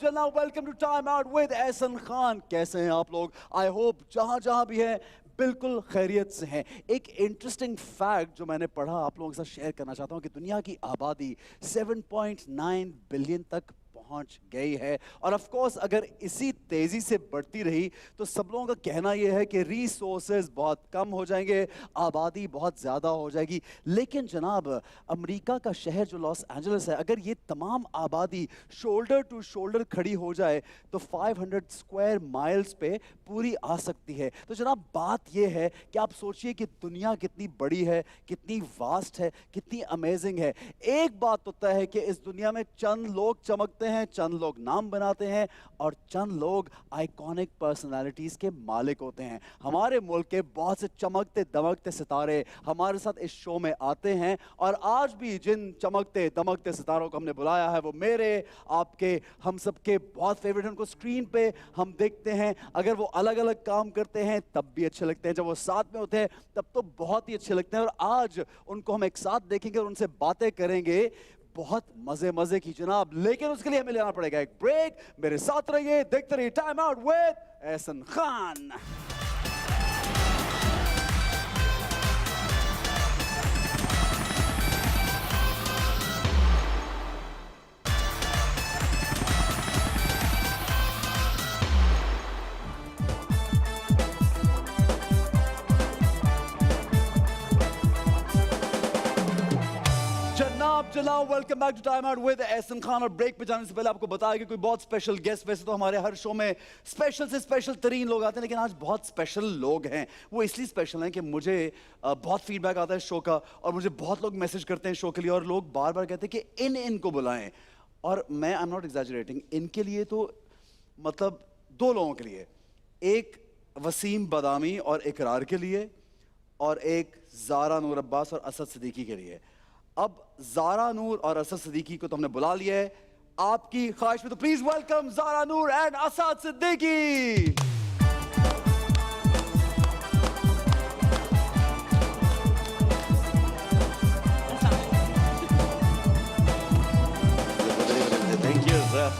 जनाब welcome to time out with Ehsan Khan. कैसे हैं आप लोग? आई होप जहां जहां भी हैं बिल्कुल खैरियत से हैं। एक इंटरेस्टिंग फैक्ट जो मैंने पढ़ा आप लोगों के साथ शेयर करना चाहता हूं कि दुनिया की आबादी 7.9 बिलियन तक पहुंच गई है और ऑफ कोर्स अगर इसी तेजी से बढ़ती रही तो सब लोगों का कहना यह है कि रिसोर्सेज बहुत कम हो जाएंगे, आबादी बहुत ज्यादा हो जाएगी। लेकिन जनाब अमेरिका का शहर जो लॉस एंजलिस है, अगर ये तमाम आबादी शोल्डर टू शोल्डर खड़ी हो जाए तो 500 स्क्वायर माइल्स पे पूरी आ सकती है। तो जनाब बात यह है कि आप सोचिए कि दुनिया कितनी बड़ी है, कितनी वास्ट है, कितनी अमेजिंग है। एक बात तो तय है कि इस दुनिया में चंद लोग चमकते हैं, चंद लोग नाम बनाते हैं और चंद लोग आइकॉनिक पर्सनालिटीज के मालिक होते हैं। हमारे मुल्क के बहुत से चमकते दमकते सितारे हमारे साथ इस शो में आते हैं और आज भी जिन चमकते दमकते सितारों को हमने बुलाया है वो मेरे आपके हम सबके बहुत फेवरेट हैं। उनको स्क्रीन पे हम देखते हैं, अगर वो अलग अलग काम करते हैं तब भी अच्छे लगते हैं, जब वो साथ में होते हैं तब तो बहुत ही अच्छे लगते हैं। और आज उनको हम एक साथ देखेंगे और उनसे बातें करेंगे बहुत मजे मजे की जनाब। लेकिन उसके लिए हमें लेना पड़ेगा एक ब्रेक। मेरे साथ रहिए, देखते रहिए time out with Ehsan Khan. जनाब welcome back to time out with Ehsan Khan. और ब्रेक पे जाने से पहले आपको बताया कि कोई बहुत स्पेशल गेस्ट, वैसे तो हमारे हर शो में स्पेशल से स्पेशल तरीन लोग आते हैं लेकिन आज बहुत स्पेशल लोग हैं। वो इसलिए स्पेशल हैं कि मुझे बहुत फीडबैक आता है शो का और मुझे बहुत लोग मैसेज करते हैं शो के लिए और लोग बार बार कहते हैं कि इनको बुलाएं। और मैं आई एम नॉट एग्जैजरेटिंग, इनके लिए तो मतलब दो लोगों के लिए, एक वसीम बदामी और इकरार के लिए और एक ज़ारा नूर अब्बास और असद सिद्दीकी के लिए। अब ज़ारा नूर और असद सिद्दीकी को तो हमने बुला लिया है, आपकी ख्वाहिश में तो please welcome Zara Noor and Asad Siddiqui. Thank you sir.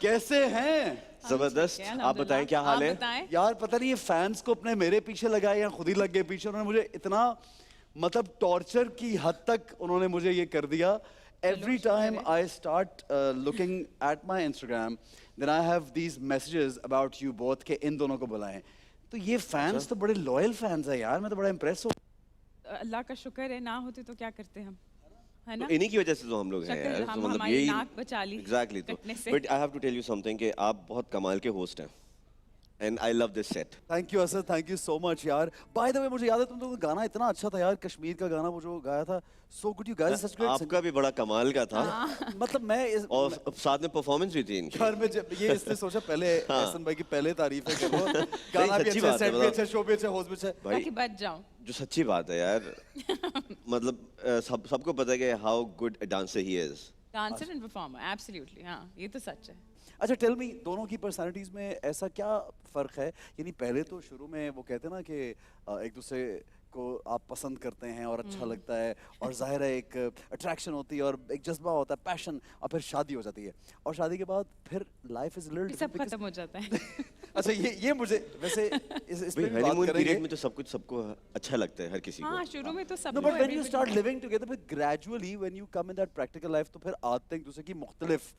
कैसे हैं? जबरदस्त। आप बताएं क्या हाल है? यार पता नहीं ये फैंस को अपने मेरे पीछे लगाए या खुद ही लग गए पीछे। उन्होंने मुझे इतना मतलब टॉर्चर की हद तक उन्होंने मुझे ये कर दिया। Every time I start looking at my Instagram, then I have these messages about you both के इन दोनों को बुलाएं। तो ये फैंस तो बड़े लॉयल फैंस है यार, मैं तो बड़ा इम्प्रेस हूँ। अल्लाह का शुक्र है, ना होते तो क्या करते हम, है ना? तो इन्हीं की वजह से तो हम लोग हैं यार। हम तो मतलब हमारी यही नाक बचा ली एग्जैक्टली। तो but I have to tell you something कि आप बहुत कमाल के होस्ट हैं and I love this set. Thank you Asad, thank you so much यार। बाय द वे मुझे याद है तुम लोगों का गाना इतना अच्छा था यार, कश्मीर का गाना वो जो गाया था, so good. You guys such great. आपका भी बड़ा कमाल का था मतलब मैं और साथ में परफॉर्मेंस भी थी इनकी। यार मैं ये इसने सोचा पहले एहसन भाई की पहले तारीफ है कि वो गाना भी अच्छा, सेट भी अच्छा, शो भी अच्छा, होस्ट भी अच्छा ताकि बच जाऊं। जो सच्ची बात है यार मतलब सबको पता है कि how good a dancer he is. Dancer and performer, absolutely. हाँ, ये तो सच है। अच्छा टेल मी, दोनों की पर्सनालिटीज में ऐसा क्या फ़र्क है? यानी पहले तो शुरू में वो कहते हैं ना कि एक दूसरे को आप पसंद करते हैं और अच्छा लगता है और जाहिर है एक अट्रैक्शन होती है और एक जज्बा होता है, पैशन, और फिर शादी हो जाती है और शादी के बाद फिर लाइफ इज लिटिल सब खत्म हो जाता है। अच्छा ये मुझे वैसे इस पे बात हनीमून करेंगे। पीरियड में तो सब कुछ सबको अच्छा लगता है हर किसी को। हाँ, शुरू में तो सब। No, but when you start living together, but gradually when you come in that practical life, तो फिर आदतें एक दूसरे की मुख्तलिफ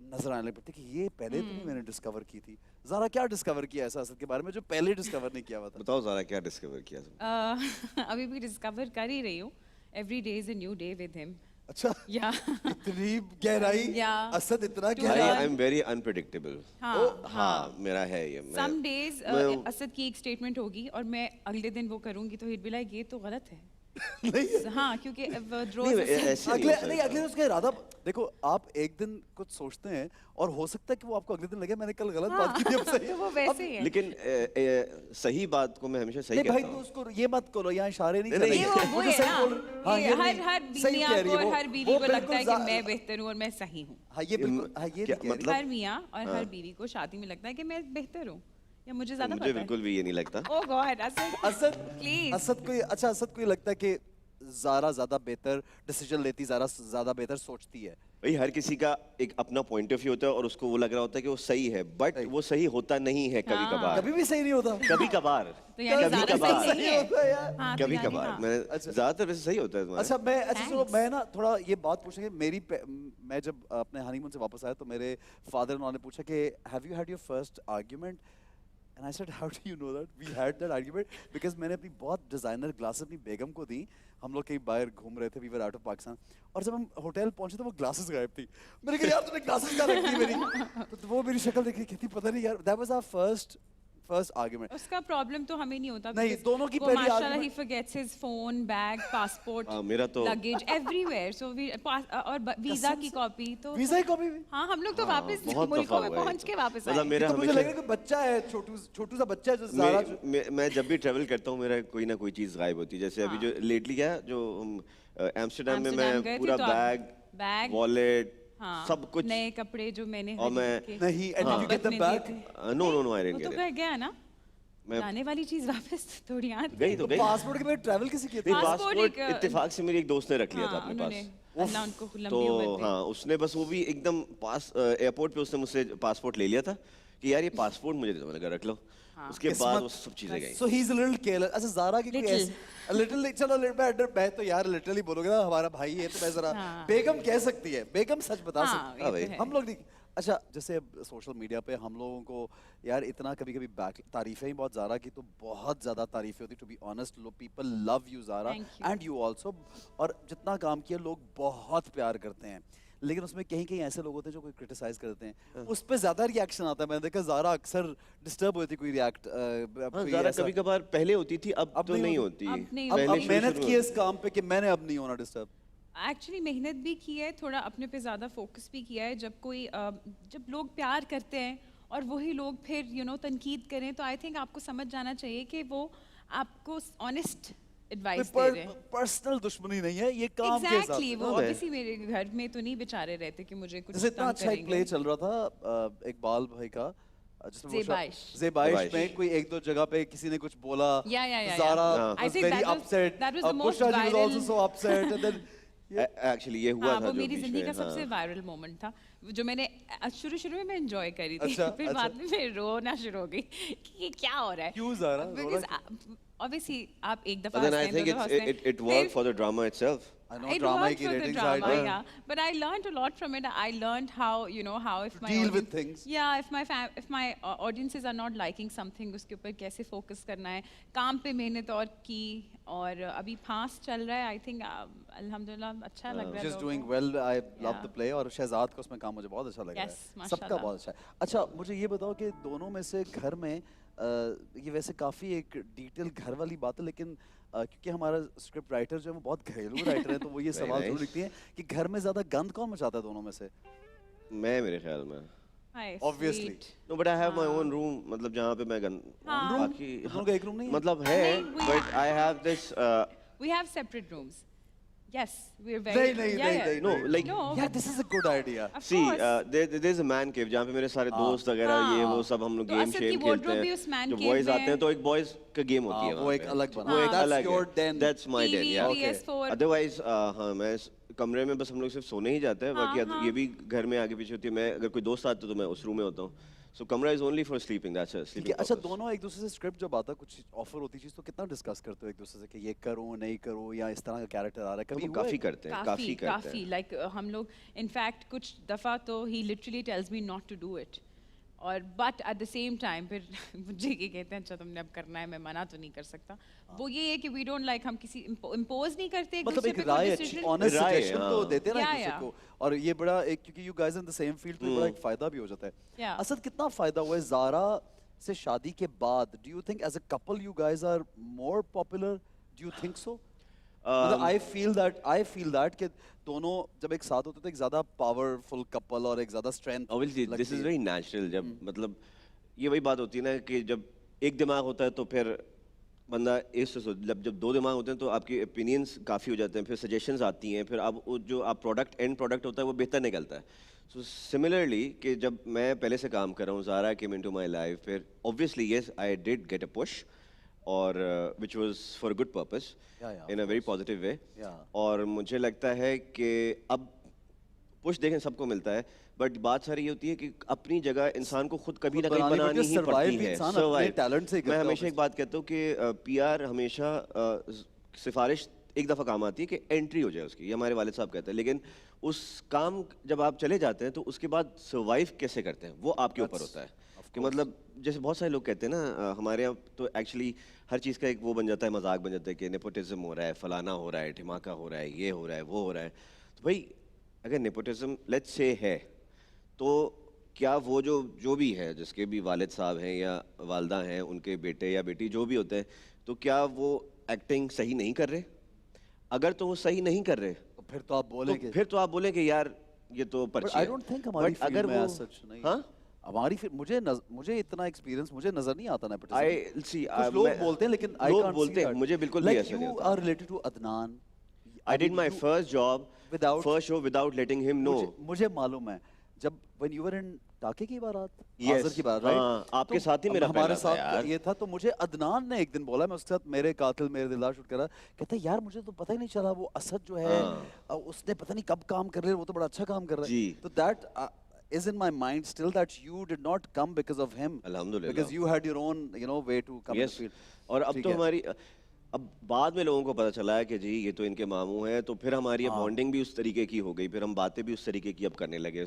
नजर आने लगती है कि ये पहले तो नहीं मैंने डिस्कवर की थी। ज़रा क्या डिस्कवर किया ऐसा असद के बारे में जो पहले डिस्कवर नहीं किया हुआ था? बताओ ज़रा क्या डिस्कवर किया तुमने? अभी भी डिस्कवर कर ही रही हूँ। Every day is a new day with him. अच्छा या इतनी गहराई? असद इतना गहरा? I am very unpredictable. हाँ मेरा है ये। Some days असद की एक स्टेटमेंट होगी और मैं अगले दिन वो करूँगी तो he'd be like ये तो गलत है। नहीं हाँ, क्योंकि अगले उसका इरादा देखो, आप एक दिन कुछ सोचते हैं और हो सकता है कि वो आपको अगले दिन लगे मैंने कल गलत बात की थी। अब सही वो वैसे ही है। लेकिन सही बात को मैं हमेशा सही कहता हूँ। भाई तो उसको ये मत करो, यहाँ इशारे नहीं नहीं, ये वो है ना, हर मियाँ को और हर बीवी को लगता है कि मैं बेहतर हूँ और मैं सही हूँ। हाँ ये बिल्कुल, हाँ ये मतलब हर मियाँ और हर बीवी को शादी में लगता है कि मैं बेहतर हूँ या मुझे ज्यादा पता है। मुझे बिल्कुल भी ये नहीं लगता। ओह गॉड असद प्लीज। असद को अच्छा, असद को ये लगता है कि ज़ारा ज़्यादा बेहतर डिसीजन लेती, ज़ारा ज़्यादा बेहतर सोचती है। भाई हर किसी का एक अपना पॉइंट ऑफ व्यू होता है और उसको वो लग रहा होता है कि वो सही है, बट वो सही होता नहीं है कभी कभार, कभी भी सही नहीं होता। कभी कभार, तो यानी कभी ज्यादा कभार, सही नहीं है। होता है यार। हाँ, तो कभी यानी कभार। हाँ। मैं ज्यादातर वैसे सही होता है तुम्हारा। अच्छा मैं अच्छा चलो Thanks. मैं ना थोड़ा ये बात पूछेंगे मैं जब अपने हनीमून से वापस आया तो मेरे फादर ने पूछा कि have you had your first argument and I said how do you know that we had that argument because मैंने अपनी बहुत डिजाइनर ग्लासेस अपनी बेगम को दी। हम लोग कहीं बाहर घूम रहे थे, we were out of Pakistan, और जब हम होटल पहुंचे तो वो ग्लासेस गायब थी। मैंने कहा यार तूने ग्लासेस कहाँ रख दी मेरी? तो वो मेरी शक्ल देख रही कहती पता नहीं यार, that was our first argument. उसका प्रॉब्लम तो हमें नहीं होता नहीं, because दोनों की वो पहली माशाल्लाह argument- he forgets his phone, bag, passport, मेरा तो luggage everywhere, so we और वीजा की कॉपी तो वीजा की कॉपी भी? हाँ हम लोग तो वापस बहुत मुल्कों दफा में हुआ है पहुंच ये के तो। वापस मतलब आए। मेरा तो मुझे हमेशा लग रहा है कि बच्चा है, छोटू सा बच्चा है जो ज़ारा मैं जब भी ट्रैवल करता हूँ मेरा कोई ना कोई चीज़ गायब होती है। जैसे अभी जो लेटली क्या जो एम्स्टरडेम में एम्स्टर्डम गए मैं थे पूरा तो आप- बैग, बैग, वॉलेट, हाँ, सब कुछ, नए कपड़े जो मैंने और मैं हनीमून के नहीं, and did you get them मोहब्बत में back? दिए थे। नो आई वो डिडंट तो गेट गए गया ना, मैं लाने वाली चीज वापस थोड़ी आती गई तो गई। पासपोर्ट के बाद ट्रैवल किसी किया था? नहीं, पासपोर्ट पासपोर्ट एक, इत्तेफाक से मेरे एक दोस्त ने रख लिया था हाँ, अपने उन्होंने पास। अल्लाह उनको तो लंबी उम्र दे। हाँ उसने बस वो भी एकदम पास एयरपोर्ट पे उसने मुझसे पासपोर्ट ले लिया था कि यार ये पासपोर्ट मुझे दे दो, मैंने कहा रख लो। उसके बाद वो सब चीजें गई। So he's a little careless. अच्छा ज़ारा की कोई Little. ऐसी लिटिल चलो मैं तो यार लिटरली बोलोगे ना हमारा भाई है तो मैं जरा हाँ। बेगम कह सकती है, बेगम सच बता हाँ, सकती ये तो भाई। है। हम लोग नहीं। अच्छा जैसे अब सोशल मीडिया पे हम लोगों को यार इतना कभी-कभी बैक तारीफें ही बहुत ज़ारा की तो बहुत ज़्यादा तारीफें होती, टू बी ऑनेस्ट। लो people love you Zara Thank you. And you also, और जितना काम किया लोग बहुत प्यार करते हैं, लेकिन उसमें कहीं कहीं ऐसे लोग होते हैं जो कोई क्रिटिसाइज करते हैं, उस पे ज्यादा रिएक्शन आता है। मैंने देखा ज़ारा अक्सर डिस्टर्ब होती कोई रिएक्ट ज़रा कभी कभार पहले होती थी, अब तो नहीं होती। अब नहीं अब होती। मेहनत की है इस काम पे कि मैंने अब नहीं होना डिस्टर्ब। एक्चुअली मेहनत भी की है, थोड़ा अपने पे ज़्यादा फोकस भी किया है। जब लोग प्यार करते हैं और वही लोग फिर तनकीद करें तो आई थिंक आपको समझ जाना चाहिए कि वो आपको ऑनेस्ट एडवाइस दे रहे हैं। पर्सनल दुश्मनी नहीं है ये काम के साथ। एग्जैक्टली वो हाँ, ऑब्वियसली मेरे घर में तो नहीं बेचारे रहते कि मुझे कुछ जैसे इतना तंग अच्छा एक प्ले करेंगे। चल रहा था इकबाल भाई का जिसमें वो ज़ेबाइश। ज़ेबाइश में कोई एक दो जगह पे किसी ने कुछ बोला, Yeah. Zara I was think very that was- upset, that was the most Bushra ji was also viral- so upset and then actually ये हुआ हाँ, था वो जो मेरी बीच जिंदगी में, का सबसे हाँ। वायरल मोमेंट था जो मैंने शुरू में मैं एंजॉय करी थी। अच्छा, फिर अच्छा। बाद में फिर रोना शुरू हो गई कि ये क्या हो रहा है। क्यों ज़ारा? रोना Because obviously आप एक दफा But then I हंसते हैं, think दो दफा हंसते हैं। it worked for the drama itself. I know It drama worked की for the ratings drama, side yeah. But I learned a lot from it. I learned how if my Deal with audience- things. Yeah, if my audiences are not liking something, उसके ऊपर कैसे focus करना है, काम पे मेहनत और की, और अभी फास्ट चल रहा है। I think अल्हम्दुलिल्लाह अच्छा लग रहा है। She's लोगों doing को। well. I love Yeah. the play और शहजाद का उसमें काम मुझे बहुत अच्छा लग रहा Yes, है। सबका माशाल्लाह। बहुत अच्छा है। अच्छा मुझे ये बताओ कि दोनों में से घर में ये वैसे काफ़ी एक डिटेल घर वाली बात है, लेकिन क्योंकि हमारा स्क्रिप्ट राइटर जो है वो बहुत घरेलू राइटर है तो वो ये Very सवाल जरूर nice. लिखती हैं कि घर में ज़्यादा गंद कौन मचाता है दोनों में से? मैं मेरे ख्याल में Hi, Obviously. sweet. No but I have my own room, मतलब जहाँ पे मैं हाँ। बाकी दोनों का एक रूम नहीं है? मतलब है, नहीं, we- but I have this We have separate rooms. Yes, we're नहीं very. नहीं yeah, नहीं yeah. नहीं No, नहीं। like- No, यार but- this is a good idea. of सी course. There is a man cave जहाँ पे मेरे सारे दोस्त वगैरह हाँ। ये वो सब हम लोग तो गेम असद शेम की खेलते wardrobe भी हैं। उस man जो cave बॉयज में आते हैं है। तो एक बॉयज का गेम होती है वो वहाँ एक पे। अलग बना वो एक That's अलग your है। den. That's my den, TV, yeah. PS4. Otherwise हाँ मैं इस कमरे में बस हम लोग सिर्फ सोने ही जाते हैं, बाकी हाँ। ये भी घर में आगे पीछे होती है। मैं अगर कोई दोस्त आता है तो मैं उस रूम में होता हूँ। सो कमरा is only for sleeping, that's it, ठीक है। स्लीपिंग अच्छा दोनों एक दूसरे से स्क्रिप्ट जब आता है कुछ ऑफर होती चीज तो कितना डिस्कस करते हो एक दूसरे से कि ये करूं नहीं करूं या इस तरह का कैरेक्टर आ रहा है? कभी हम हुआ काफी है? करते हैं, काफी करते हैं। लाइक हम लोग इनफैक्ट कुछ दफा तो he literally tells me not to do it, और but at the same time फिर मुझे ये कहते हैं अच्छा तुमने अब करना है, मैं मना तो नहीं कर सकता। वो ये है कि वी डोंट लाइक, हम किसी इम्पोज नहीं करते एक मतलब दूसरे एक पे राय कोई अच्छी डिसीजन। ऑनेस्ट राय, सजेशन हाँ। तो देते हैं ना एक Yeah, दूसरे yeah. को, और ये बड़ा एक क्योंकि you guys in the same field तो ये बड़ा एक फायदा भी हो जाता है। Yeah. असद कितना फायदा हुआ है ज़ारा से शादी के बाद? Do you think as a couple you guys are more popular? Do you think so? मतलब आई फील दैट कि दोनों जब एक साथ होते तो एक ज्यादा पावरफुल कपल और एक ज्यादा strength Obviously, this is very natural. जब मतलब ये वही बात होती है ना कि जब एक दिमाग होता है तो फिर बंदा जब दो दिमाग होते हैं तो आपके ओपिनियंस काफ़ी हो जाते हैं, फिर सजेशंस आती हैं, फिर आप जो आप एंड प्रोडक्ट होता है वो बेहतर निकलता है। सो सिमिलरली कि जब मैं पहले से काम कर रहा हूँ, Zara came into my life, फिर obviously yes I did get a push, और which was for a good purpose Yeah, in a very positive way. Yeah. और मुझे लगता है कि अब पुश देखें सबको मिलता है, बट बात सारी ये होती है कि अपनी जगह इंसान को खुद कभी ना कहीं बनानी बनानी पड़ती है, ही survive पड़ती भी है। इंसान अपने Survive। talent से ही मैं करता है हमेशा एक बात कहता हूँ कि पीआर हमेशा सिफारिश एक दफ़ा काम आती है कि एंट्री हो जाए उसकी, ये हमारे वालिद साहब कहते हैं, लेकिन उस काम जब आप चले जाते हैं तो उसके बाद सर्वाइव कैसे करते हैं वो आपके ऊपर होता है। कि मतलब जैसे बहुत सारे लोग कहते हैं ना, हमारे यहाँ तो एक्चुअली हर चीज़ का एक वो बन जाता है, मजाक बन जाता है कि नेपोटिज्म हो रहा है, फलाना हो रहा है, ढिमाका हो रहा है, ये हो रहा है, वो हो रहा है। तो भाई अगर नेपोटिज्म लेट्स से है तो क्या वो जो भी है, जिसके भी वालिद साहब हैं या वालदा हैं, उनके बेटे या बेटी जो भी होते हैं, तो क्या वो एक्टिंग सही नहीं कर रहे? अगर तो वो सही नहीं कर रहे तो फिर तो आप बोलेंगे, फिर तो आप बोलें कि यार ये तो पर्ची आई है। डोंट थिंक हमारी But फील्ड अगर में वो as such नहीं। हाँ हमारी मुझे इतना एक्सपीरियंस मुझे नजर नहीं आता नेपोटिज्म। आई सी कुछ लोग बोलते हैं लेकिन आई लोग कांट बोलते हैं, मुझे बिल्कुल भी ऐसा नहीं यू होता। Are related to Adnan. I did my first job without- first show without letting him know. मुझे मालूम है जब when you were in टाके की बारात, Yes, हाजिर की बारात, right? हाँ, आपके तो साथ ही मेरा हमारे पहला था साथ यार। ये था, तो मुझे अदनान ने एक दिन बोला, मैं उसके साथ मेरे कातिल मेरे दिलदार शूट करा, कहता है यार मुझे तो पता ही नहीं चला वो असद जो है उसने पता नहीं कब काम कर रहे, वो तो बड़ा अच्छा काम कर रहा है। जी। तो that is in my mind still that you did not come because of him, अल्हम्दुलिल्लाह। because you had your own way to come in Yes. the field. और अब ठीक तो है। हमारी अब बाद में लोगों को पता चला है कि जी ये तो इनके मामू हैं, तो फिर हमारी बॉन्डिंग भी उस तरीके की हो गई, फिर हम बातें भी उस तरीके की अब करने लगे,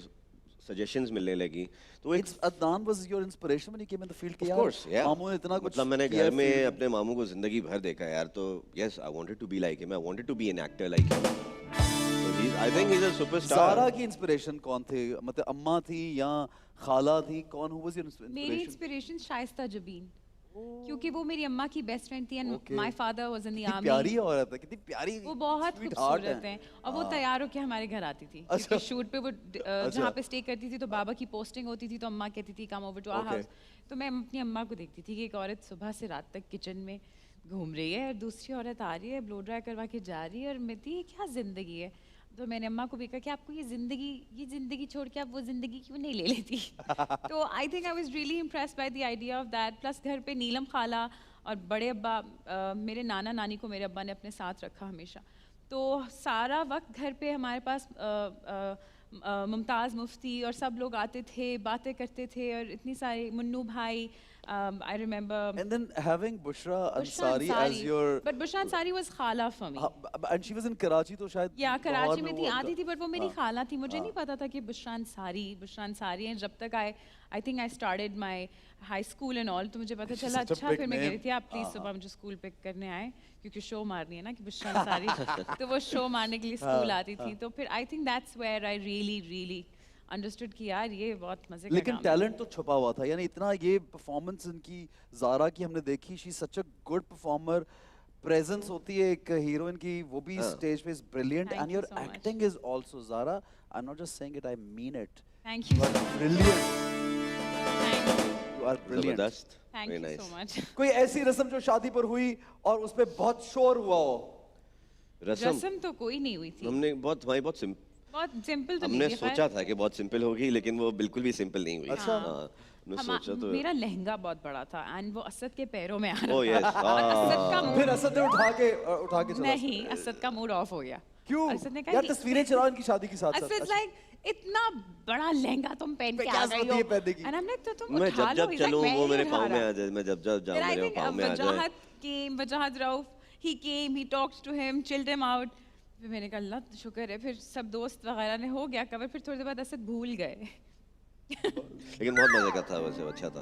सजेशंस मिलने लगी। तो एक Adnan was your inspiration when you came in the field कि Of यार course, yeah. मामू ने इतना कुछ मतलब मैंने किया घर है में field अपने मामू को जिंदगी भर देखा है यार, तो yes I wanted to be like him, I wanted to be an actor like him. So I think he's a superstar. सारा की इंस्पिरेशन कौन थे, मतलब अम्मा थी या खाला थी, कौन who was your मेरी inspiration? इंस्पिरेशन शाइस्ता जबीन, क्योंकि वो मेरी अम्मा की बेस्ट फ्रेंड थी and Okay. My father was in the कितनी आर्मी। प्यारी औरत है, कितनी प्यारी, वो बहुत sweet heart खूबसूरत हैं और वो तैयार होकर हमारे घर आती थी, अच्छा। क्योंकि शूट पे वो जहाँ पे स्टे करती थी तो बाबा की पोस्टिंग होती थी, तो अम्मा कहती थी come over to our Okay. House. तो मैं अपनी अम्मा को देखती थी कि एक औरत सुबह से रात तक किचन में घूम रही है और दूसरी औरत आ रही है ब्लो ड्राई करवा के जा रही है, और मैं थी ये क्या ज़िंदगी है। तो मैंने अम्मा को भी कहा कि आपको ये ज़िंदगी छोड़ के आप वो ज़िंदगी क्यों नहीं ले लेती। तो I think I was really impressed by the idea of that. Plus घर पे नीलम खाला और बड़े अब्बा, मेरे नाना नानी को मेरे अब्बा ने अपने साथ रखा हमेशा, तो सारा वक्त घर पे हमारे पास मुमताज़ मुफ्ती और सब लोग आते थे, बातें करते थे, और इतनी सारी Munnu Bhai, I remember And then having Bushra Ansari as your, but Bushra Ansari was खाला for me. and she was in Karachi, तो शायद या कराची लाहौर में वो थी, उनका- आती थी, बट वो मेरी खाला थी। मुझे नहीं पता था कि बुशरा अंसारी हैं। जब तक I think I started my high school and all, तो मुझे पता She's चला। such a अच्छा, big फिर मैं कह रही name. थी आप प्लीज सुबह मुझे स्कूल पिक करने आए, क्योंकि शो मारनी है ना कि बुशरा अंसारी। तो वो शो मारने के लिए स्कूल आती थी। तो फिर I think that's where I really understood कि यार ये बहुत मजे का लेकिन काम है। टैलेंट तो छुपा हुआ था, यानी इतना ये परफॉर्मेंस इनकी जारा की हमने देखी, she such a good performer, presence होती है एक हीरोइन की, वो भी स्टेज पे is brilliant, Thank and you your so much. Acting is also, Zara I am not just saying it, I mean it, thank you, brilliant, you are brilliant. जबरदस्त, thank very you nice. So मच। कोई ऐसी रस्म जो शादी पर हुई और उस पे बहुत शोर हुआ हो? रस्म तो कोई नहीं हुई थी, हमने हमारी बहुत बहुत सिंपल तो हमने नहीं थी। सोचा था कि बहुत सिंपल होगी, लेकिन वो बिल्कुल भी सिंपल नहीं हुई। अच्छा। हाँ, हमने सोचा तो मेरा लहंगा बहुत बड़ा था एंड वो असद के पैरों में आ रहा ओह था। यस, और असद का फिर मूड असद ने उठा के चला। नहीं, असद का मूड ऑफ हो गया। क्यों? असद ने कहा यार कि- तस्वीरें चलाओ इनकी शादी के साथ साथ। असद लाइक इतना बड़ा लहंगा तुम पहन के क्या आ जरूरत गई है हो, पहनने की? एंड आई एम लाइक तो तुम मैं उठा जब लो। जब He's like, चलूं मैं वो नहीं मेरे उठा पाँव में रहा। आ जाए, मैं जब जब जाऊं Then I मेरे think पाँव में आ जाए। Wajahat Rauf, he came, he talked to him, chilled him out. फिर मैंने कहा अल्लाह शुक्र है, फिर सब दोस्त वगैरह ने हो गया कवर, फिर थोड़ी देर बाद असद भूल गए। लेकिन बहुत मजे का था, वैसे अच्छा था।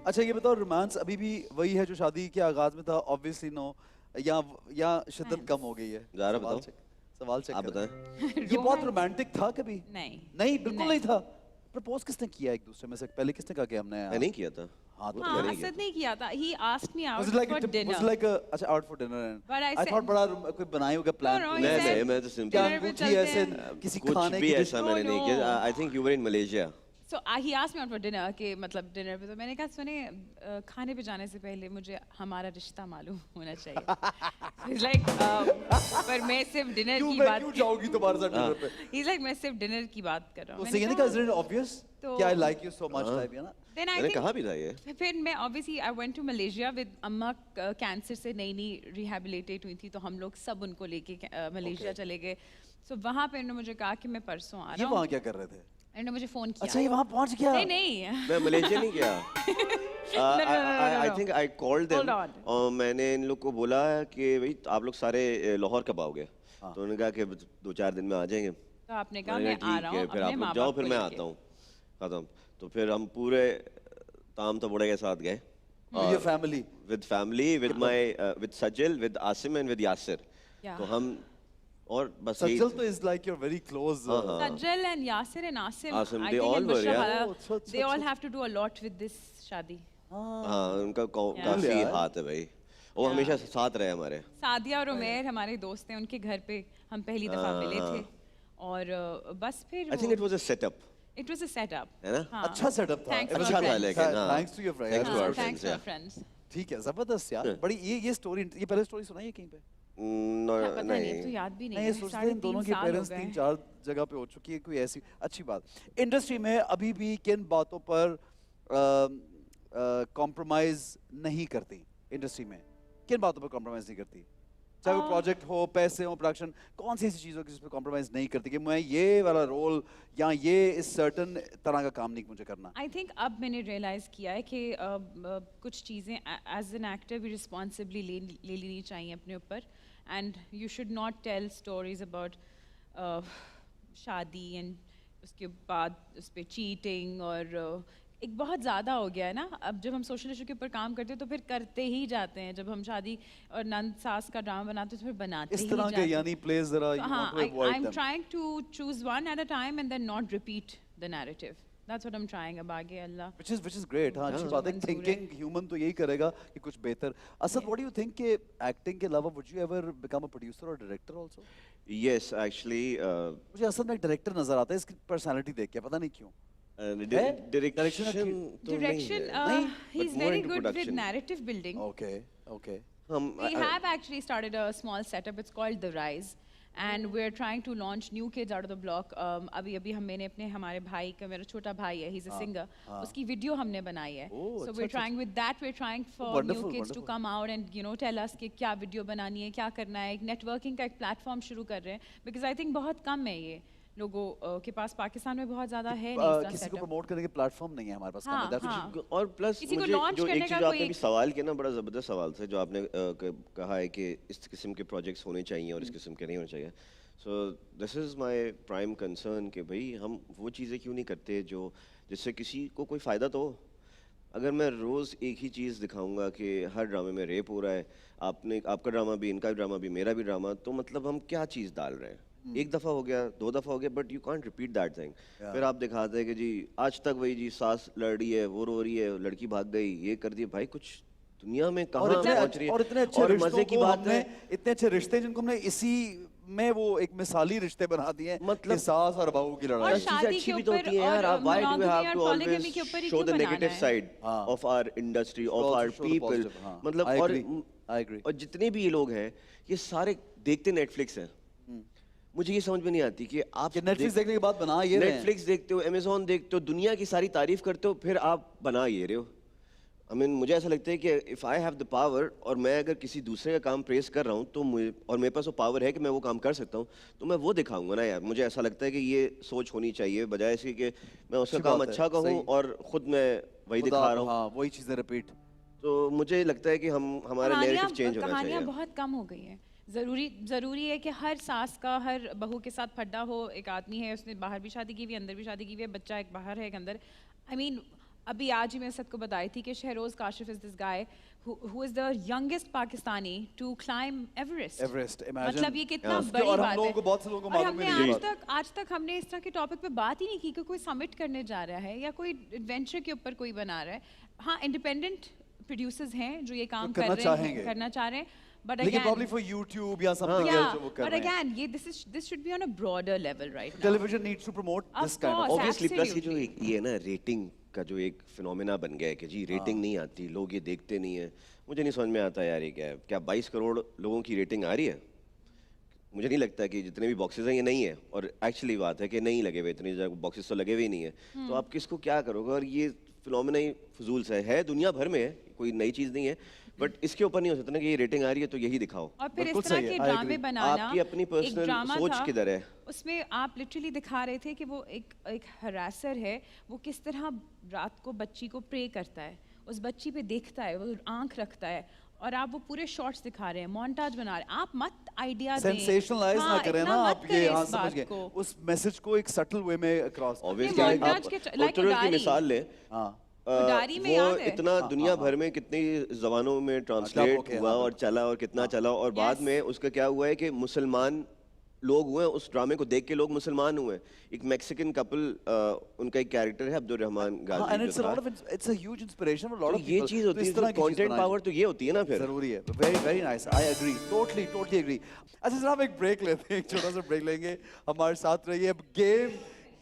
अच्छा ये बताओ, रोमांस अभी भी वही है जो शादी के आगाज में था? ऑब्वियसली नो, या शिद्दत कम हो गई है? ज़ारा सवाल बताओ। सवाल चेक आप करें। बताएं। ये बहुत रोमांटिक था कभी? नहीं, नहीं, बिल्कुल नहीं। नहीं था। प्रपोज किसने किया एक दूसरे में से? पहले किसने कहा कि हमने मैं नहीं किया था। हाँ, तो वो हाँ, मैंने किया असद नहीं किया था। He asked me out was it like for dinner. was it like a अच्छा out for dinner? But I I said- thought बड़ा कोई बनाए होगा प्लान। No, नहीं, he said- नहीं, मैं तो क्या सिंपल dinner पे अंगूठी चलते ऐसे हैं। किसी कुछ खाने भी की ऐसा No, मैंने नहीं no. किया। I think you were in Malaysia. So he asked me out for dinner कि मतलब डिनर पे, तो मैंने कहा सुने खाने पे जाने से पहले मुझे हमारा रिश्ता मालूम होना चाहिए। He's like पर मैं सिर्फ डिनर क्यों की मैं बात क्यों जाऊंगी तुम्हारे साथ डिनर पे? He's like मैं सिर्फ डिनर की बात कर रहा हूँ। उससे ये नहीं कहा isn't it obvious तो- कि I like you so much type, है ना? Then I मैंने think कहा भी था ये। फिर मैं obviously I went to Malaysia with अम्मा कैंसर से नई रिहैबिलिटेट हुई थी, तो हम लोग सब उनको लेके मलेशिया चले गए। सो वहाँ पे इन्होंने मुझे कहा कि मैं परसों आ ये रहा वहाँ हूँ। क्या कर रहे थे? इन्होंने मुझे फ़ोन किया। अच्छा ये वहाँ पहुँच गया? नहीं नहीं मैं मलेशिया नहीं गया। आई no. Think I called them Hold on. और मैंने इन लोग को बोला कि भाई आप लोग सारे लाहौर कब आओगे? हाँ। तो उन्होंने कहा कि 2-4 दिन में आ जाएंगे। तो आपने कहा मैंने मैं कहा आ रहा ठीक है, हूँ फिर अपने आप माँ लोग जाओ, बाप फिर को मैं लेके। आता हूँ। खत्म। तो फिर हम पूरे ताम तबोड़े के साथ गए ये family with family, with my with Sajal, with Asim and with Yasir. Yeah. तो हम और बस यही सज्जल तो is like your very close Sajjal and Yasir and Asim, Asim, I they think all and were, Bushra yeah. Hala, Oh, अच्छा, अच्छा, they all अच्छा। have to do a lot with this शादी। हाँ, उनका Yeah. काफी यार। हाथ है भाई। वो हमेशा साथ रहे हमारे। सादिया और उमेर हमारे दोस्त हैं, उनके घर पे हम पहली दफा मिले थे और बस फिर I think it was a setup, it was a setup। है ना? हाँ। अच्छा सेटअप था। Thanks to अच्छा our था friends। लेकिन हाँ। Thanks to your Thanks to हाँ, our thanks friends, to our yeah. friends। ठीक है, जबरदस्त यार। Yeah. बड़ी ये स्टोरी, ये पहले स्टोरी सुनाई है कहीं पे? No, पता नहीं, अब तो नहीं। याद भी नहीं नहीं ये है। सोचते हैं इन दोनों के पेरेंट्स 3-4 जगह पे हो चुकी है, कोई ऐसी अच्छी बात। इंडस्ट्री में अभी भी किन बातों पर कॉम्प्रोमाइज नहीं करती इंडस्ट्री में? किन बातों पर कॉम्प्रोमाइज नहीं करती? चाहे वो प्रोजेक्ट हो, पैसे हो, प्रोडक्शन, कौन सी ऐसी चीज़ों की जिस पे कॉम्प्रोमाइज नहीं करती कि मैं ये वाला रोल या ये इस सर्टन तरह का काम नहीं मुझे करना? आई थिंक अब मैंने रियलाइज़ किया है कि कुछ चीज़ें एज एन एक्टर भी रिस्पॉन्सिबली ले लेनी चाहिए अपने ऊपर and you should not tell stories about shaadi and उसके बाद उस पर चीटिंग और एक बहुत ज़्यादा हो गया है ना। अब जब हम सोशल इशू के ऊपर काम करते हैं तो फिर करते ही जाते हैं। जब हम शादी और नंद सास का ड्रामा बनाते हैं तो फिर बनाते ही इस तरह जाते के हैं। यानी प्लेस जरा you हाँ, want to avoid I'm them. trying to choose one at a time and then not repeat the narrative. That's what I'm trying. अब आगे अल्लाह। which is great। हाँ अच्छी बात है। मंजूर है। थिंकिंग ह्यूमन तो यही करेगा कि कुछ बेहतर। Asad what do you think कि एक्टिंग के अलावा would you ever become a producer or director also? Yes, actually, मुझे असल में एक डायरेक्टर नजर आता है इसकी पर्सनालिटी देख के, पता नहीं क्यों। direction तो नहीं Direction, है। नहीं, he's but more very into good with production. narrative building. Okay, okay. हम We have actually started a small setup. It's called The Rise. And we're trying to launch new kids out of the block. अभी मैंने अपने हमारे भाई का, मेरा छोटा भाई है, he's a singer. उसकी वीडियो हमने बनाई है. Oh, So अच्छा, we're अच्छा, trying with that. We're trying for wonderful, new kids to wonderful. come out and tell us कि क्या वीडियो बनानी है, क्या करना है. एक नेटवर्किंग का एक प्लेटफॉर्म शुरू कर रहे हैं. Because I think बहुत कम है ये लोगों के पास, पाकिस्तान में बहुत ज़्यादा है नहीं इसका किसी को setup. प्रमोट करने के प्लेटफॉर्म नहीं है हमारे पास। हाँ, That's what हाँ. you- और प्लस किसी को मुझे launch जो करने एक का चीज आपने कोई- भी सवाल किया ना, बड़ा जबरदस्त सवाल था जो आपने कहा है कि इस किस्म के प्रोजेक्ट्स होने चाहिए और इस किस्म के नहीं होने चाहिए। So this is my prime concern कि भाई हम वो चीज़ें क्यों नहीं करते जो जिससे किसी को कोई फ़ायदा तो हो। अगर मैं रोज़ एक ही चीज़ दिखाऊंगा कि हर ड्रामे में रेप हो रहा है, आपका ड्रामा भी, इनका ड्रामा भी, मेरा भी ड्रामा, तो मतलब हम क्या चीज़ डाल रहे हैं? एक दफ़ा हो गया, 2 दफ़ा हो गया, but you can't repeat that thing. फिर आप दिखाते हैं कि जी आज तक वही जी सास लड़ रही है, वो रो रही है, लड़की भाग गई, ये कर दिया। भाई कुछ दुनिया में कहाँ पहुँच रही है? और इतने अच्छे और रिश्तों मजे की को बात हमने, है, इतने अच्छे रिश्ते जिनको हमने इसी में वो एक मिसाली रिश्ते बना दिए हैं मतलब- कि सास और बहू की और लड़ाई। चीज़ें शादी अच्छी के भी तो ऊपर होती हैं यार। और आप why do we monogamy have और to polygamy always के ऊपर ही show क्यों the बनाना negative है? side हाँ. of our industry, of Also our show the people? positive, हाँ. मतलब I और agree, I agree. और जितने भी ये लोग हैं, ये सारे देखते नेटफ्लिक्स हैं। मुझे ये समझ में नहीं आती कि आप कि नेटफ्लिक्स देखने के बाद बना ये रहे हैं। नेटफ्लिक्स देखते हो, अमेज़न देखते हो, दुनिया की सारी तारीफ करते हो, फिर आप बना ये रहे हो। I mean, मुझे ऐसा लगता है कि if I have the power और मैं अगर किसी दूसरे का काम प्रेस कर रहा हूँ तो मुझे, और मेरे पास वो पावर है कि मैं वो काम कर सकता हूँ, तो मैं वो दिखाऊंगा ना यार। मुझे ऐसा लगता है कि ये सोच होनी चाहिए, बजाय इसके कि मैं उसका अच्छी काम बात है, अच्छा कहूँ सही। और खुद मैं वही खुदा- दिखा रहा हूँ। हाँ वही चीजें रिपीट। तो मुझे लगता है कि हमारा नैरेटिव चेंज होना कहानियाँ चाहिए। बहुत कम हो गई हैं। ज़रूरी है कि हर सास का, हर बहू के साथ फड्डा हो। एक आदमी है, उसने बाहर भी शादी की हुई है, अंदर भी शादी की हुई है, बच्चा एक बाहर है, एक अंदर। I mean, अभी आज ही मैं सबको बताई थी कि Shahroz Kashif is this guy who is the youngest Pakistani to climb Everest. Everest, imagine. मतलब ये कितना Yeah. बड़ी और हम बात लोगों है। को, बहुत से लोगों को और मालूम हमने ही नहीं है। आज तक हमने इस तरह के टॉपिक पे बात ही नहीं की कि कोई समिट करने जा रहा है या कोई एडवेंचर के ऊपर कोई बना रहा है। हाँ, इंडिपेंडेंट प्रोड्यूसर्स हैं जो ये काम करना कर रहे चाहेंगे। हैं, करना चाह रहे हैं, बट लेकिन अगेन प्रॉब्ली फॉर यूट्यूब या समथिंग yeah, एल्स जो वो कर but रहे हैं। again, this should be on a broader level right now. Television needs to promote Of this kind of. course. Obviously plus की जो Absolutely. ये ना रेटिंग का जो एक फिनोमेना बन गया है कि जी रेटिंग नहीं आती, लोग ये देखते नहीं है। मुझे नहीं समझ में आता यार ये क्या है। क्या 22 करोड़ लोगों की रेटिंग आ रही है? मुझे नहीं लगता कि जितने भी बॉक्सेस हैं ये नहीं है, और एक्चुअली बात है कि नहीं लगे हुए, इतने ज़्यादा बॉक्सेस तो लगे हुए ही नहीं है, तो आप किसको क्या करोगे? और ये फिनोमेना ही फजूल सा है, दुनिया भर में है, कोई नई चीज़ नहीं है, बट इसके ऊपर नहीं हो सकता ना कि ये रेटिंग आ रही है तो यही दिखाओ। और फिर इस बिल्कुल तरह सही है, के I ड्रामे agree। बनाना, आपकी अपनी एक पर्सनल ड्रामा सोच था, किधर है? उसमें आप लिटरली दिखा रहे थे कि वो एक हरासर है, वो किस तरह रात को बच्ची को प्रे करता है, उस बच्ची पे देखता है, वो आंख रखता है, और आप वो पूरे शॉट्स दिखा रहे हैं, मोन्टाज बना रहे हैं। आप मत आइडिया दें, सेंसेशनलाइज ना करें ना इतना मत आप, ये करें हाँ इस समझ बात गए, को। उस मैसेज को एक सटल वे में क्रॉस। ऑब्वियसली montage आप के like a ऑर्थोडॉक्स की diary। मिसाल लें, हाँ डायरी में वो याद है? इतना दुनिया भर में कितनी जबानों में ट्रांसलेट okay, हुआ हाँ, और चला और कितना चला, और बाद Yes। में उसका क्या हुआ है कि मुसलमान लोग हुए, उस ड्रामे को देख के लोग मुसलमान हुए। एक मैक्सिकन कपल, उनका एक कैरेक्टर है अब्दुल रहमान गाजी and it's a जो lot था। of it's a huge inspiration for a lot तो of ये people। चीज तो होती इस है, तरह की चीज़ कंटेंट बनानी पावर तो ये होती है ना फिर। जरूरी है। Very nice, I agree, totally agree. अच्छा जरा हम एक ब्रेक लेते हैं, एक छोटा सा ब्रेक लेंगे, हमारे साथ रहिए। अब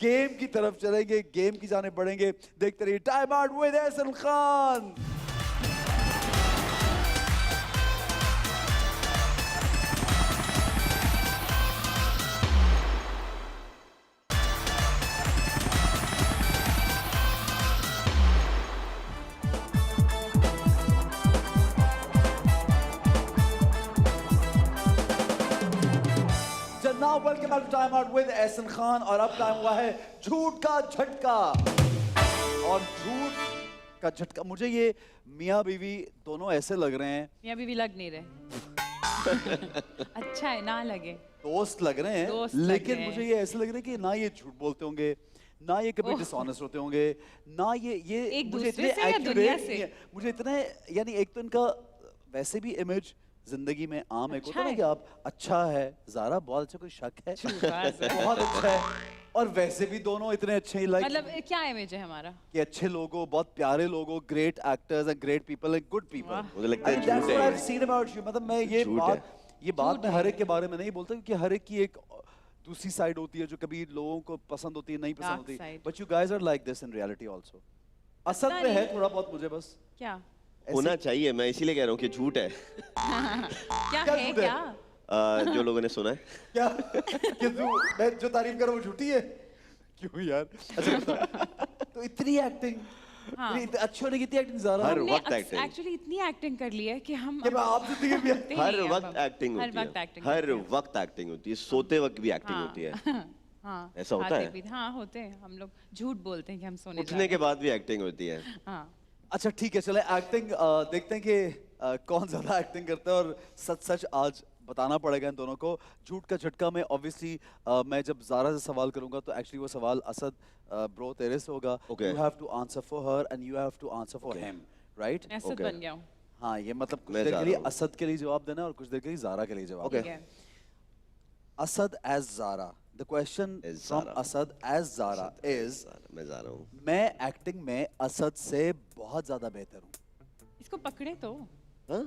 गेम की तरफ चलेंगे, गेम की जाने बढ़ेंगे। देखते रहिए time out with Ehsan Khan. Now welcome back to Time Out with Ehsan Khan, और अब टाइम हुआ है झूठ का झटका। और झूठ का झटका, मुझे ये मियाँ बीवी दोनों ऐसे लग रहे हैं, या भी लग नहीं रहे। अच्छा है ना लगे, दोस्त लग रहे हैं, दोस्त लग लेकिन रहे हैं। मुझे ये ऐसे लग रहा है कि ना ये झूठ बोलते होंगे, ना ये कभी डिसऑनेस्ट होते होंगे, ना ये एक मुझे दूसरे इतने से या accurate दुनिया नहीं से? है। मुझे इतने, यानी एक तो इनका वैसे भी इमेज जिंदगी में आम एक होता अच्छा है ना है। कि आप अच्छा है, ज़ारा बहुत अच्छा, कोई शक है? झूठा सा। बहुत अच्छा है। और वैसे भी दोनों इतने अच्छे ही, लाइक मतलब क्या इमेज है हमारा? कि अच्छे लोग हो, बहुत प्यारे लोग हो, great actors and great people and good people. मुझे लगता है झूठ है ये। सीन अबाउट यू, मतलब मैं ये झूठ बात मैं हर एक के बारे में नहीं बोलता, क्योंकि हर एक की एक दूसरी साइड होती है जो कभी लोगों को पसंद होती है, नहीं पसंद Dark होती। side। But you guys are like this in reality also. असल में है थोड़ा बहुत, मुझे बस क्या होना चाहिए, मैं इसीलिए कह रहा हूँ कि झूठ है। क्या क्या है झूठ है? क्या? जो लोगों ने सुना है। क्या कि तू, मैं जो तारीफ कर रहा हूँ वो झूठी है? क्यों यार? अच्छा बता। तो इतनी एक्टिंग, हाँ। अच्छी होने की इतनी एक्टिंग ज़रा हर हमने वक्त acting। एक्चुअली इतनी एक्टिंग कर ली है कि हम कि मैं आप जिंदगी में करते ही हर नहीं हैं वक्त अब हम। एक्टिंग हर होती वक्त है, एक्टिंग हर होती है। वक्त एक्टिंग होती है, सोते वक्त भी एक्टिंग हाँ। होती है। हाँ, ऐसा होता खाते है? पीते- हाँ होते हैं, हम लोग झूठ बोलते हैं कि हम सोने जा उठने रहे के बाद भी एक्टिंग होती है। हैं। हाँ अच्छा ठीक है, चले एक्टिंग देखते हैं कि कौन ज़्यादा एक्टिंग करता है, और सच सच आज बताना पड़ेगा इन दोनों को। झूठ का झटका में ऑब्वियसली मैं जब ज़ारा से सवाल करूंगा तो एक्चुअली वो सवाल असद ब्रो तेरे से होगा। Okay। You have to answer for her and you have to answer for him, right? ऐसा Okay। बन गया हूँ। हाँ, ये मतलब कुछ मैं देर जा के लिए रहा हूँ। असद के लिए जवाब देना और कुछ देर के लिए ज़ारा के लिए जवाब Okay। देना। ठीक है। Asad as Zara, the question As from Zara। Asad as Zara is, मैं जा रहा हूँ। मैं एक्टिंग में असद से बहुत ज़्यादा बेहतर हूँ। इसको पकड़े तो हाँ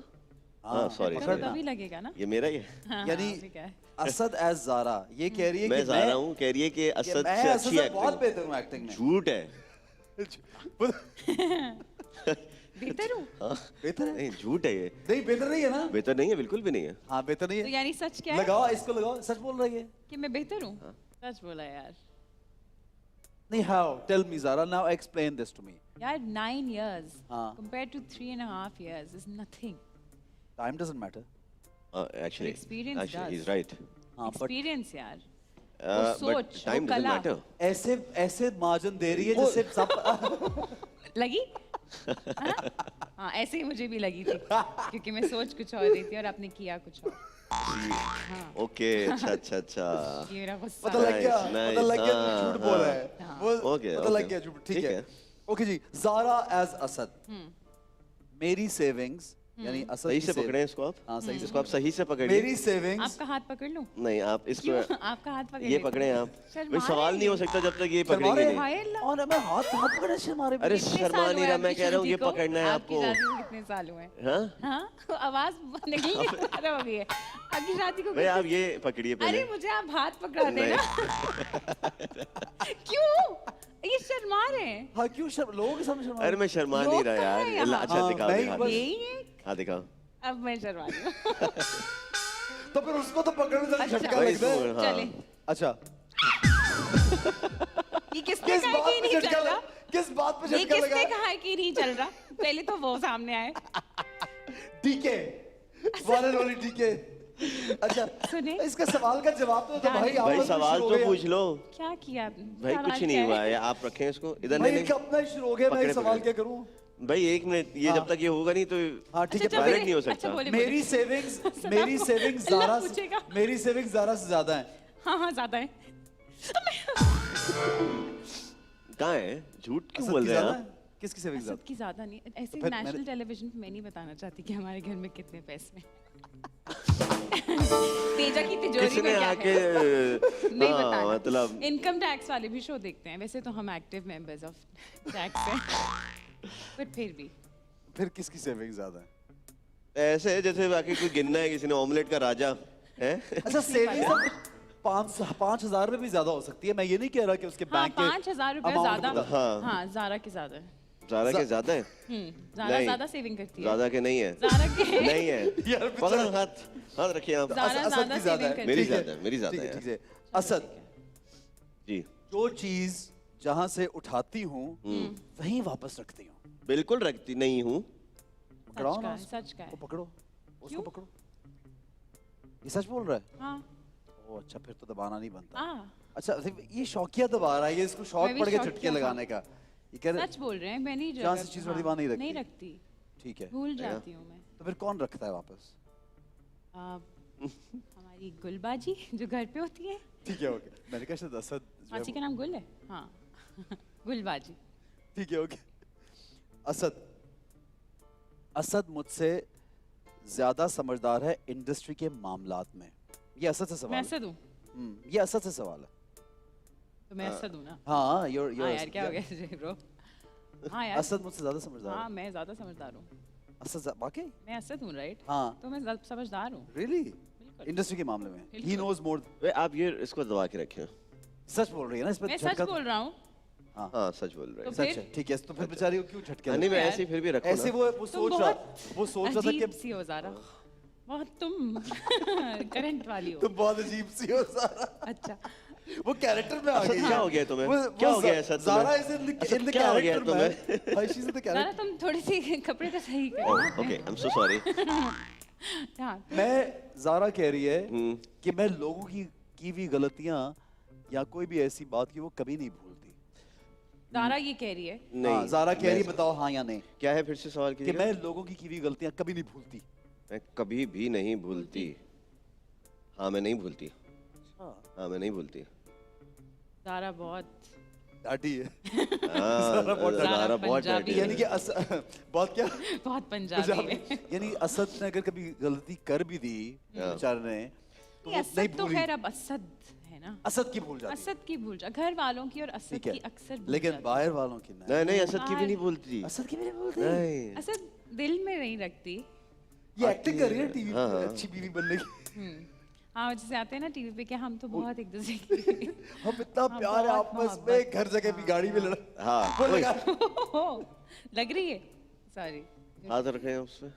हाँ, हाँ सॉरी पकड़ो पकड़ना। तभी लगेगा ना। ये मेरा ही है। हाँ, यानी हाँ, ठीक है। असद एज ज़ारा ये कह रही है मैं कि जा रहा हूँ, कह रही है कि कि असद मैं से असद अच्छी से बहुत एक्टिंग। बेहतर हूँ एक्टिंग में। झूठ है। बेहतर हूँ? हाँ बेहतर है? नहीं, झूठ है ये। नहीं बेहतर नहीं है ना? बेहतर नहीं है, बिल्कुल भी नहीं है। हाँ बेहतर नहीं तो है। यानी सच क्या है लगाओ इसको, लगाओ, सच बोल रही है। कि मैं बेहतर हूँ? सच बोला यार। नहीं, how? Tell me Zara, now explain this to me. यार 9 years हाँ। compared to 3.5 years is nothing. Time doesn't matter. Actually, experience actually, does. he's right. हाँ बट Experience यार। But सोच, वो time doesn't कला। matter. ऐसे ऐसे मार्जिन दे रही है जैसे सब लगी? हाँ? हाँ ऐसे ही मुझे भी लगी थी क्योंकि मैं सोच कुछ और रही थी और आपने किया कुछ और। Okay, अच्छा अच्छा अच्छा। ये मेरा गुस्सा। पता लग गया, Nice, पता लग गया हाँ, तू झूठ बोल रहा है। हाँ। वो Okay, पता लग okay. गया झूठ, ठीक ठीक है। है। ओके जी, ज़ारा एज असद, मेरी सेविंग्स यानी असद सही की से सेव- पकड़े इसको आप। हाँ सही से इसको आप सही से पकड़िए। मेरी सेविंग्स आपका हाथ पकड़ लूं? नहीं, आप इसको क्यों? आपका हाथ पकड़ ये लेती पकड़े हूँ। आप। शर्मा भाई सवाल रहे नहीं हो हैं। सकता जब तक ये शर्मा पकड़ेंगे रहे नहीं। हाय अल्लाह। और मैं हाथ पकड़े से मारे। अरे कितने शर्मा साल नहीं हुए रहा, आपकी मैं कह रहा हूँ ये शादी को? पकड़ना है आपकी आपको। शादी को कितने साल हुए? हाँ हाँ आवाज निकल नहीं रहा हो गई है। आपकी शादी को भाई आप कितने- ये पकड़िए अरे पहले। मुझे आप हाथ पकड़ा देना। क्यों? ये शर्मा रहे हैं। हाँ क्यों लोगों के सामने शर्मा अरे मैं शर्मा लोग नहीं रहा कहाँ हैं यार। यहाँ? अच्छा हाँ, दिखाओ नहीं, दिखाओ। बस- यही है। हाँ दिखाओ। अब मैं शर्मा रही हूँ। तो फिर उसको तो पकड़ने से अच्छा, झटका वही लगता है। इसको, हाँ। चले अच्छा ये किसने किस कहा बात कि पे नहीं झटका चल रहा? लगा? किस बात पे ये झटका लगा? किसने कहा है कि नहीं चल रहा? पहले तो वो सामने आए। DK one and only DK. अच्छा सुने? इसका सवाल का जवाब तो भाई भाई, आप भाई लोग भी सवाल शुरू हो तो गए। पूछ लो। क्या किया? भाई सवाल कुछ नहीं क्या है? हुआ है, आप रखें इसको इधर। भाई नहीं इनका अपना ही शुरू हो गया, मैं पकड़े, सवाल पकड़े। क्या करूं? भाई एक मिनट, ये जब तक ये होगा नहीं तो हाँ ठीक है, अच्छा, valid बोले- नहीं हो अच्छा, सकता। बोले- मेरी बोले। सेविंग्स अल्लाह ज़ारा पूछेगा। मेरी सेविंग्स ज़ारा से ज्यादा है। हाँ हाँ ज्यादा है। कहाँ है? झूठ क्यों असद बोल की रहे हैं ज्यादा आप? है? किसकी सेविंग्स असद ज्यादा? की ज्यादा नहीं, ऐसे फिर नेशनल मैंने- टेलीविजन पे मैं नहीं बताना चाहती कि हमारे घर में कितने पैसे हैं। तेजा की तिजोरी किसी में ने क्या आके है? नहीं हाँ, बताना। मतलब इनकम टैक्स वाले भी शो देखते हैं, वैसे तो हम एक्टिव मेंबर्स ऑफ टैक्स हैं, पर फिर भी फिर किसकी सेविंग्स ज्यादा है? ऐसे जैसे बाकी कोई गिनना है किसी ने ऑमलेट का राजा है। अच्छा सेविंग्स 5,000 में भी ज्यादा हो सकती है। मैं ये नहीं कह रहा कि उसके हाँ बैंक के 5,000 रुपए amount ज्यादा। बता- हाँ। हाँ ज़ारा के ज्यादा है। ज़ारा के ज्यादा है? ज़ारा नहीं। ज्यादा सेविंग करती है। ज़्यादा के नहीं है। ज़ारा के नहीं है। यार पकड़ो हाथ, हाथ रखिए आप। ज़ारा असद ज्यादा की ज्यादा सेविंग है। करती मेरी है। ठीक है, ज्यादा है, मेरी ज्यादा ठीक है, है। ठीक है। असद, जी जो चीज जहां से उठाती हूँ वहीं वापस रखती हूँ। बिल्कुल रखती नहीं हूँ। पकड़ाओ सच का ना है, उसको। सच का है। वो पकड़ो, उसको क्यों? पकड़ो। ये सच बोल रहा है? हाँ ओ अच्छा, फिर तो दबाना नहीं बनता। हाँ अच्छा ये शौकिया दबा रहा है, ये इसको शौक मैं भी पड़ के शौकिया, झटके हाँ। लगाने का। ये कह रहे सच बोल रहे हैं, मैं नहीं जहाँ से चीज़ वाली बात नहीं रखती। नहीं रखती, ठीक है, भूल जाती हूँ मैं। तो फिर कौन रखता है वापस? हमारी गुलबाजी जो घर पे होती है। ठीक है, ओके। मैंने कहा शायद असद जो है मासी का नाम गुल है। हाँ गुलबाजी। ठीक है, ओके। असद, असद मुझसे ज्यादा समझदार है इंडस्ट्री के मामलात में। ये असद से मैं सवाल है। असद हूँ ये असद से सवाल है। तो मैं असद हूँ ना। हाँ योर हाँ यार क्या हो गया तुझे ब्रो? हाँ यार असद मुझसे ज्यादा समझदार हाँ है। मैं ज्यादा समझदार हूँ। असद वाकई? मैं असद हूँ राइट? हाँ तो मैं ज्यादा समझदार हूँ। रियली? बिल्कुल। इंडस्ट्री के मामले में ही बिल्कुल। नोज मोर। वे आप ये इसको दबा के रखें। सच बोल रही है ना इस पे? मैं सच झटका बोल रहा हूँ। हाँ सच बोल रहे तो हैं। सच फिर? है, ठीक है। तो फिर बेचारी को क्यों झटके नहीं लगे? मैं यार। ऐसे ही फिर भी रखो ऐसे ना। वो तुम सोच रहा था अजीब कि सी हो ज़ारा, बहुत तुम करंट वाली हो। तुम बहुत अजीब सी हो ज़ारा। अच्छा वो कैरेक्टर में आ असद, गई। क्या हो गया तुम्हें? क्या हो गया ऐसा तुम्हें? Zara is in Asad, the क्या हो गया कैरेक्टर में। भाई she is the Zara character. तुम थोड़ी सी कपड़े तो सही ओह, करो। Okay I am so sorry. हाँ मैं ज़ारा कह रही है हम्म। कि मैं लोगों की हुई गलतियां या कोई भी ऐसी बात की वो कभी नहीं भूलती। ज़ारा ये कह रही है। हाँ, नहीं ज़ारा कह रही है, मैं- बताओ हाँ या नहीं क्या है फिर से सवाल कि कीजिएगा? मैं लोगों की हुई गलतियां कभी नहीं भूलती। मैं कभी भी नहीं भूलती। हाँ मैं नहीं भूलती। हाँ मैं नहीं भूलती। ज़ारा बहुत डाटी है। हाँ ज़ारा बहुत पंजाबी डांटी है। यानी कि बहुत क्या बहुत पंजाबी है। यानी असद ने अगर कभी गलती कर भी दी बेचारे ने तो नहीं, वो नहीं असद तो भूली। खैर अब असद है ना। असद की भूल जाती असद की भूल जा, घर वालों की और असद ठीक की है, अक्सर भूल लेकिन जाती। बाहर वालों की नहीं। नहीं नहीं असद की भी नहीं भूलती। असद की भी नहीं भूलती। नहीं असद दिल में नहीं रखती। ये एक्टिंग कर रही है टीवी हाँ, पे हाँ। अच्छी बीवी बनने की। हाँ जैसे आते हैं ना टीवी पे कि हम तो बहुत एक दूसरे की हम इतना प्यार है बहुत आपस में, मोहब्बत। घर जगह भी गाड़ी में लड़ा। हाँ वो वही। लगा। लग रही है सॉरी। हाथ रखें उस पे,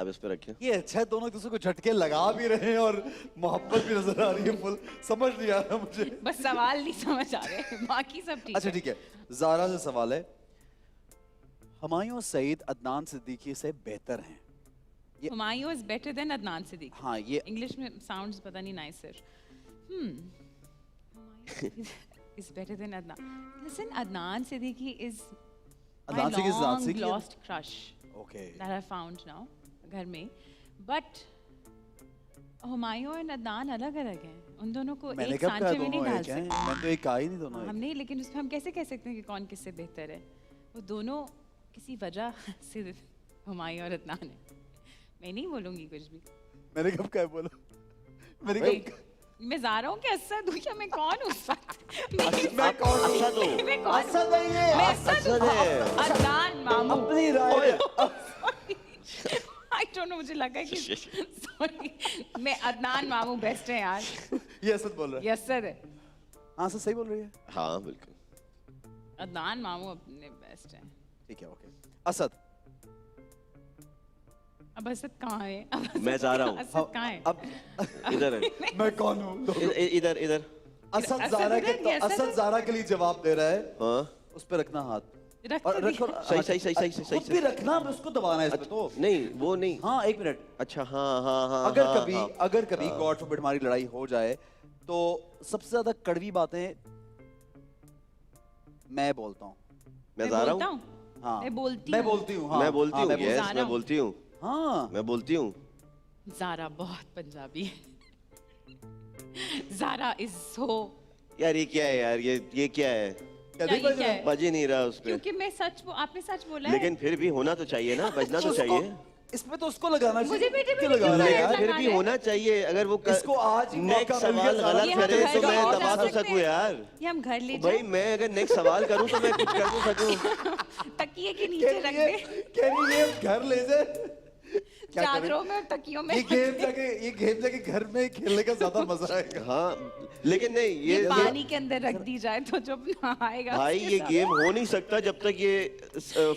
आप इस पे रखें। ये अच्छा है, दोनों एक दूसरे को झटके लगा भी रहे हैं और मोहब्बत भी नजर आ रही है फुल। समझ नहीं आ रहा मुझे। बस सवाल नहीं समझ आ रहे, बाकी सब ठीक अच्छा है। ठीक है, ज़ारा से सवाल है, हुमायूं सईद अदनान सिद्दीकी से बेहतर हैं? Humayun is better than Adnan Siddiqui. हाँ ये इंग्लिश में साउंड्स पता नहीं nicer. is better than Adnan. Listen, Adnan Siddiqui is my Adnan Siddiqui ज़ात long से की है? lost crush okay. that I found now घर में, but हुमायूं और अदनान अलग अलग हैं। उन दोनों को मैंने एक कब कहा सांचे में नहीं दोनों डाल एक हैं? सकते। मैंने तो एक कहा ही नहीं दोनों हाँ, एक। हम नहीं, लेकिन उसमें हम कैसे कह सकते हैं कि कौन किससे बेहतर है? वो दोनों किसी वजह से हुमायूं और अदनान है। मैं नहीं बोलूंगी कुछ भी। मैंने कब कहा बोलो? मैंने भाई, कब मैं ज़ारा हूँ कि असद हूँ या मैं कौन हूँ उस वक्त? मैं कौन हूँ? असद हो। मैं कौन हूँ? असद नहीं है। मैं असद असद हूँ। है। अदनान मामू। अपनी राय। I don't know, मुझे लगा कि सॉरी मैं अदनान मामू बेस्ट है यार। ये असद बोल रहा है। ये असद है। हाँ सर सही बोल रही है। हाँ बिल्कुल। अदनान मामू अपने बेस्ट है। ठीक है ओके। असद, अब असद कहाँ है? अब असद मैं जा रहा हूँ। असद कहाँ है? अब इधर है, मैं कौन हूँ? इधर इधर। असद असद ज़ारा के इधर, ये तो असद असद ज़ारा के लिए जवाब दे रहा है। हाँ उस पे रखना हाथ रख और तो रखो। दिया। सही सही सही सही सही खुद भी रखना, अब उसको दबाना है इस पे तो। नहीं वो नहीं। हाँ, एक मिनट। अच्छा हाँ हाँ हाँ अगर हाँ, कभी हाँ। अगर कभी गॉड फॉरबिड हमारी लड़ाई हो जाए तो सबसे ज्यादा कड़वी बातें मैं बोलता हूँ। मैं जा रहा बोलता हूँ। हूँ। हाँ, मैं बोलती मैं हूँ। बोलती हूँ। हाँ, मैं बोलती हाँ, हूँ, मैं यस जा रहा मैं हूँ। बोलती हूँ, हाँ, मैं बोलती हूँ। ज़ारा बहुत पंजाबी है। ज़ारा इज सो, यार ये क्या है यार, ये क्या है? क्या क्या नहीं ये बज क्या रहा? है? बज ही नहीं रहा उस पे। क्योंकि मैं सच आपने सच बोला है। लेकिन फिर भी होना तो चाहिए ना, बजना तो उसको- चाहिए। इसमें तो उसको लगाना चाहिए। मुझे बेटे क्यों बेटे लगा रहा है क्यों यार? फिर लगाना भी है? होना चाहिए। अगर वो इसको आज ही नेक्स्ट मौका मिल गया, सवाल सारा गलत ये हम करे घर तो ले मैं जा दबा तो सकते सकूं हैं। यार। ये हम घर ले भाई जाए, मैं अगर नेक्स्ट सवाल करूं तो मैं कुछ कर तो सकूं। तकिए के नीचे रख दे, कैन ये घर ले जाए? क्या करें? चादरों में और तकियों में। ये गेम जाके घर में खेलने का ज्यादा मजा आएगा। हाँ लेकिन नहीं ये ये पानी के अंदर रख दी जाए तो जब आएगा भाई उसके ये साथ। गेम हो नहीं सकता जब तक ये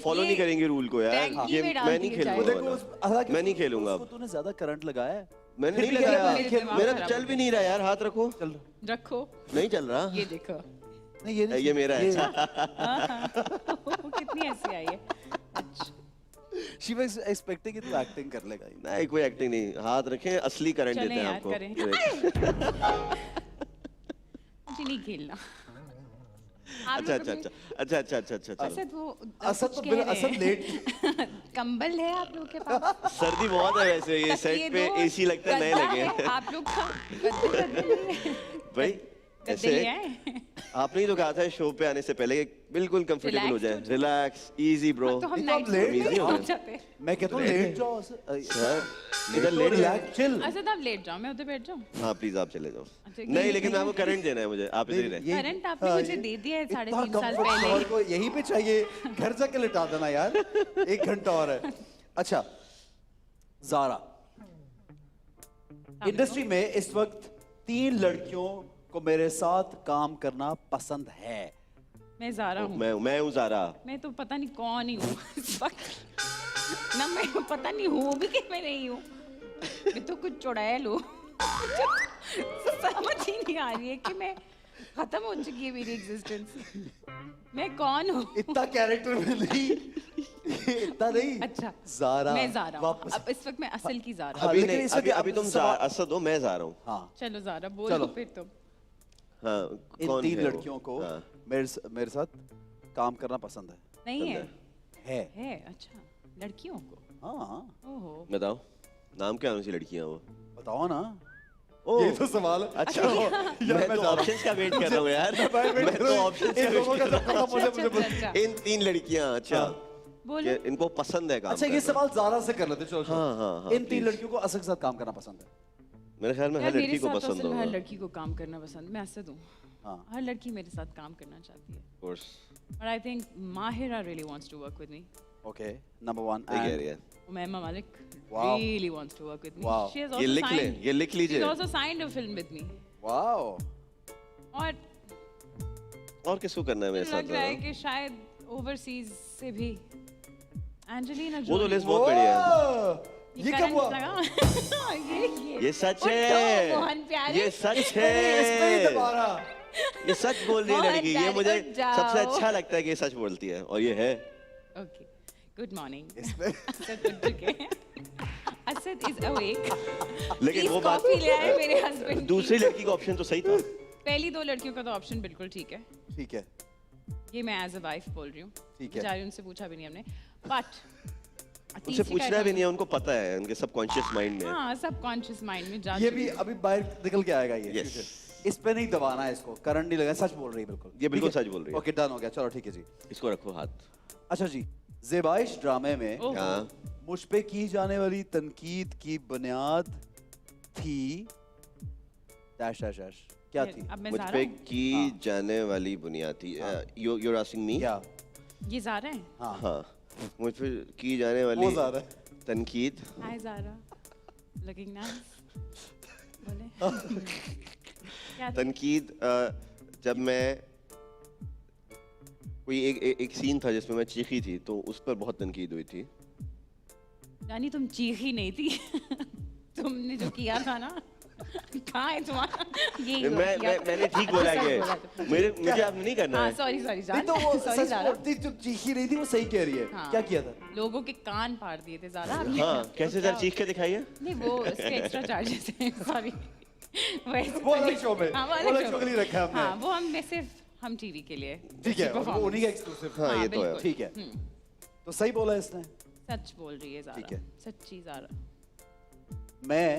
फॉलो ये नहीं करेंगे रूल को यार। टैंकी ये में डाल मैं नहीं दिए जाए। वो खेलूंगा देखो वाला। हालांकि मैं नहीं उसको- खेलूंगा उसको अब। तूने ज्यादा करंट लगाया है। मैंने फिर नहीं भी लगाया, नहीं खेल- मेरा तो चल भी नहीं रहा यार। हाथ रखो। चल रखो, नहीं चल रहा। ये देखो। नहीं ये नहीं ये मेरा है। कितनी हंसी आई है। अच्छा, शी वाज एक्सपेक्टिंग कि तू एक्टिंग कर लेगा ये। नहीं कोई एक्टिंग नहीं, हाथ रखें असली करंट चलें देते हैं यार, आपको। करें। मुझे नहीं खेलना। आप अच्छा लोग अच्छा अपने- अच्छा अच्छा अच्छा अच्छा अच्छा। असद वो असद कुछ तो कह बिना रहे असद हैं। लेट कंबल है आप लोग के पास? सर्दी बहुत है वैसे, ये तकिए सेट पे दो, एसी लगता है नए गद्दा लगे है, आप लोग का गद्दे भाई गद्दे ऐसे ले आए? आपने ही तो कहा था शो पे आने से पहले कि बिल्कुल कंफर्टेबल हो Relaxed जाए, हो जाए। Relax easy bro. तो हम ये तो नाइट आप लेट में नहीं हो पहुंच गए। जाते। मैं कहता हूँ लेट जाओ इधर लेट रिलैक्स चिल। असद आप लेट जाओ, मैं उधर बैठ जाऊँ। हाँ प्लीज आप चले जाओ। अच्छा, नहीं ये- लेकिन आपको करंट देना है मुझे, आप इधर ही रहे। करंट आपने मुझे दे दिया है 3.5 साल comfort पहले। शोर को यहीं पे चाहिए, घर जाके लिटा देना यार। 1 घंटा और है। अच्छा ज़ारा, इंडस्ट्री में इस वक्त 3 लड़कियों को मेरे साथ काम करना पसंद है। मैं ज़ारा हूँ। मैं हूँ ज़ारा। मैं तो पता नहीं कौन ही हूँ इस वक्त। ना मैं पता नहीं हूँ भी कि मैं नहीं हूँ। मैं तो कुछ चुड़ैल हूँ। समझ ही नहीं आ रही है कि मैं खत्म हो चुकी है मेरी एग्जिस्टेंस। मैं कौन हूँ? इतना कैरेक्टर में नहीं, इतना नहीं। अच्छा, ज़ारा मैं ज़ारा हूँ। वापस। अब इस वक्त मैं असल की ज़ारा हूँ। हाँ, अभी लेकिन नहीं, इस वक्त अभी अब तुम सवाल- असद हो, मैं ज़ारा हूँ। हाँ, चलो ज़ारा चलो। बोलो फिर तुम। हाँ इन कौन 3 है वो? लड़कियों को हाँ। मेरे साथ काम करना पसंद है। नहीं है? है। अच्छा, लड़कियों को। हाँ, ओहो। बताओ नाम क्या है उनसी लड़कियाँ वो? बताओ ना। ओ ये तो सवाल है। अच्छा यार मैं मैं तो जा रहा हूँ। ऑप्शंस का वेट कर रहा हूँ यार। मैं तो ऑप्शंस इन का लोगों वेट का कर रहा सब खत्म हो जाए, मुझे बोल- अच्छा, हूँ। इन 3 लड़कियाँ अच्छा बोलो। कि इनको पसंद है काम अच्छा, ये करना। सवाल ज़ारा से कर लेते, चलो हाँ, हाँ, हाँ, इन 3 please। लड़कियों को असद के साथ काम करना पसंद है। मेरे ख्याल में यार हर मेरे लड़की को साथ तो पसंद असल में हर होगा। लड़की को काम करना पसंद। मैं असद हूँ। हाँ। हर लड़की मेरे साथ काम करना चाहती है। Of course। But I think Mahira really wants to work with me. Okay, number 1 सही कह रही है। Umaima Malik Wow. really wants to work with me. Wow. She has ये also लिख ले, signed. ये लिख She's लीजिए। also signed a film with me. Wow. और और किसको करना है मेरे मुझे साथ? लग रहा है कि शायद ओवरसीज से भी एंजेलिना वो तो जोली। लिस्ट बहुत बढ़िया है। ये कब हुआ? ये ये सच उठो, है, मोहन प्यारे। ये सच इस पे ही है, दबा रहा। ये सच बोल रही है मोहन लड़की। ये प्यारे, मुझे उठ जाओ। सबसे अच्छा लगता है कि ये सच बोलती है और ये है। Okay, good morning. इस पे असद उठ चुके हैं। Asad is awake. लेकिन वो बात कॉफी ले आए मेरे हस्बैंड। दूसरी लड़की का ऑप्शन तो सही था। पहली 2 लड़कियों का तो ऑप्शन बिल्कुल ठीक है। ठीक है। ये मैं एज अ वाइफ बोल रही हूँ। ठीक है। बेचारी उनसे पूछा भी नहीं हमने। बट उनसे पूछना भी नहीं है, उनको पता है, उनके सबकॉन्शियस माइंड में है। हाँ, सबकॉन्शियस माइंड में जा ये चुकी भी है। अभी बाहर निकल के आएगा ये। Yes। इस पे नहीं दबाना है इसको, करंट नहीं लगा, सच बोल रही है बिल्कुल। ये बिल्कुल ठीक है? सच बोल रही है। ओके, डन हो गया, चलो ठीक है जी। इसको रखो हाथ। अच्छा जी, ज़ेबाइश ड्रामे में ओहो। हाँ मुझ पे की जाने वाली तनकीद की बुनियाद थी डैश डैश डैश क्या थी? अब मैं मुझ ज़ारा पे हूँ। की जाने वाली बुनियादी you're asking me? क्या? ये ज़ारा है। हाँ, हाँ मुझ पे की जाने वाली वो ज़ारा है। तनकीद। हाय ज़ारा, लुकिंग नाइस। बोले क्या थी? तनकीद जब मैं कोई एक सीन था जिसमें मैं चीखी थी तो उस पर बहुत तनकीद हुई थी। यानी तुम चीखी नहीं थी तुमने जो किया था ना कहाँ है तुम्हारा यही हुआ किया। मैंने ठीक बोला कि मुझे आपने नहीं करना हाँ है। सॉरी सॉरी नहीं तो वो सॉरी सच ज़ारा बोलती जो चीखी रही थी वो सही कह रही है। हाँ। क्या किया था? लोगों के कान फाड़ दिए थे ज़ारा आपने। हाँ कैसे क्या सर चीख के दिखाइए। नहीं वो उसके एक्स्ट्रा चार्जेस हैं सॉरी वो अलग शो में, हाँ, वो अलग शो के लिए रखा है हमने। हाँ वो हम सिर्फ हम टीवी के लिए ठीक है, performance। वो उन्हीं का एक्सक्लूसिव। हाँ, ये तो है। बिल्कुल। ठीक है। तो सही बोला इसने। सच बोल रही है ज़ारा ठीक है। सच्ची ज़ारा। मैं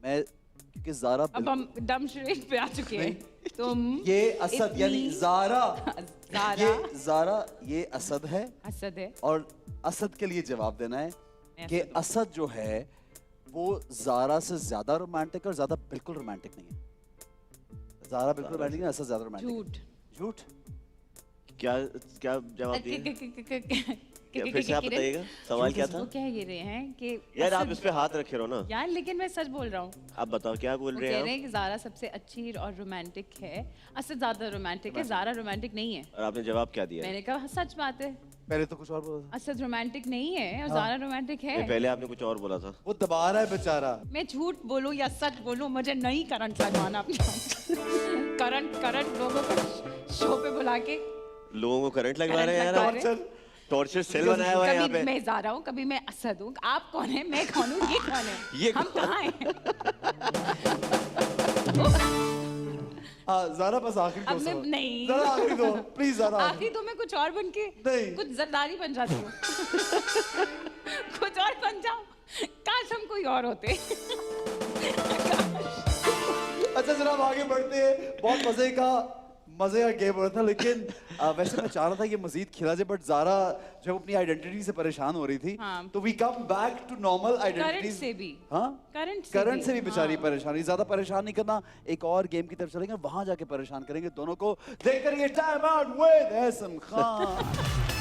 क्योंकि ज़ारा अब हम डम शरीफ पे आ चुके हैं तुम ये असद यानी इतनी- ज़ारा, ज़ारा ये ज़ारा ये असद है असद है और असद के लिए जवाब देना है मैं कि असद हूँ। असद जो है वो ज़ारा से ज्यादा रोमांटिक और ज्यादा बिल्कुल रोमांटिक नहीं है। ज़ारा बिल्कुल रोमांटिक नहीं, असद ज्यादा रोमांटिक। झूठ झूठ? क्या क्या जवाब दिए? क्या फिर से आप बताइएगा सवाल क्या था? वो कह ये रहे हैं कि यार आप असद- इस पे हाथ रखे रहो ना। यार लेकिन मैं सच बोल रहा हूँ आप बताओ क्या बोल वो रहे कह हैं रहे आप? हैं कि ज़ारा सबसे अच्छी और रोमांटिक है असद ज्यादा रोमांटिक है ज़ारा रोमांटिक नहीं है और आपने जवाब क्या दिया? मैंने कहा सच बात है पहले तो कुछ और बोला था। असद रोमांटिक नहीं है और ज़ारा रोमांटिक है नहीं, पहले आपने कुछ और बोला था। वो दबा रहा है बेचारा। मैं झूठ बोलूं या सच बोलूं मुझे नहीं करंट लगवाना अपना करंट लोगों को शो पे बुला के लोगों को करंट लगवा रहे हैं यार लगवा आप। रहे हैं। टॉर्चर सेल बनाया हुआ है यहाँ कभी पे। मैं ज़ारा हूँ कभी मैं असद हूँ आप कौन है मैं कौन हूँ ये कौन है ये हम कौन? कहाँ हैं हाँ ज़ारा बस आखिरी अब दो मैं सवाल। नहीं ज़ारा आखिरी दो, प्लीज ज़ारा। आखिरी तो मैं कुछ और बन के नहीं। कुछ जरदारी बन जाती हूँ कुछ और बन जाओ काश हम कोई और होते अच्छा जनाब आगे बढ़ते हैं। बहुत मजे का गेम हो रहा था, लेकिन वैसे मैं चाह रहा था कि मजीद खेला जाए, बट ज़ारा जब अपनी आइडेंटिटी से परेशान हो रही थी हाँ। तो we come back to normal identity से भी। हाँ करंट से भी बेचारी हाँ। परेशानी। ज्यादा परेशान नहीं करना, एक और गेम की तरफ चलेंगे, वहां जाके परेशान करेंगे दोनों को। देख करिए Time out with Ehsan Khan.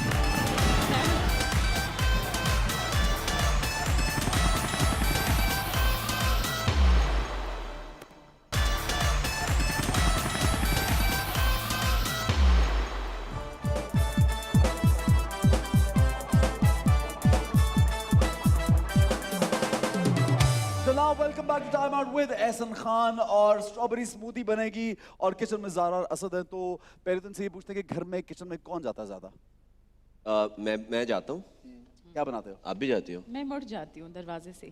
Welcome back to time out with Ehsan Khan. और स्ट्रॉबेरी स्मूदी बनेगी और किचन में ज़ारा और असद है। तो पहले तो इनसे ये पूछते हैं कि घर में किचन में कौन जाता है ज्यादा? मैं जाता हूँ। क्या बनाते हो? आप भी जाती हो? मैं मुड़ जाती हूँ दरवाजे से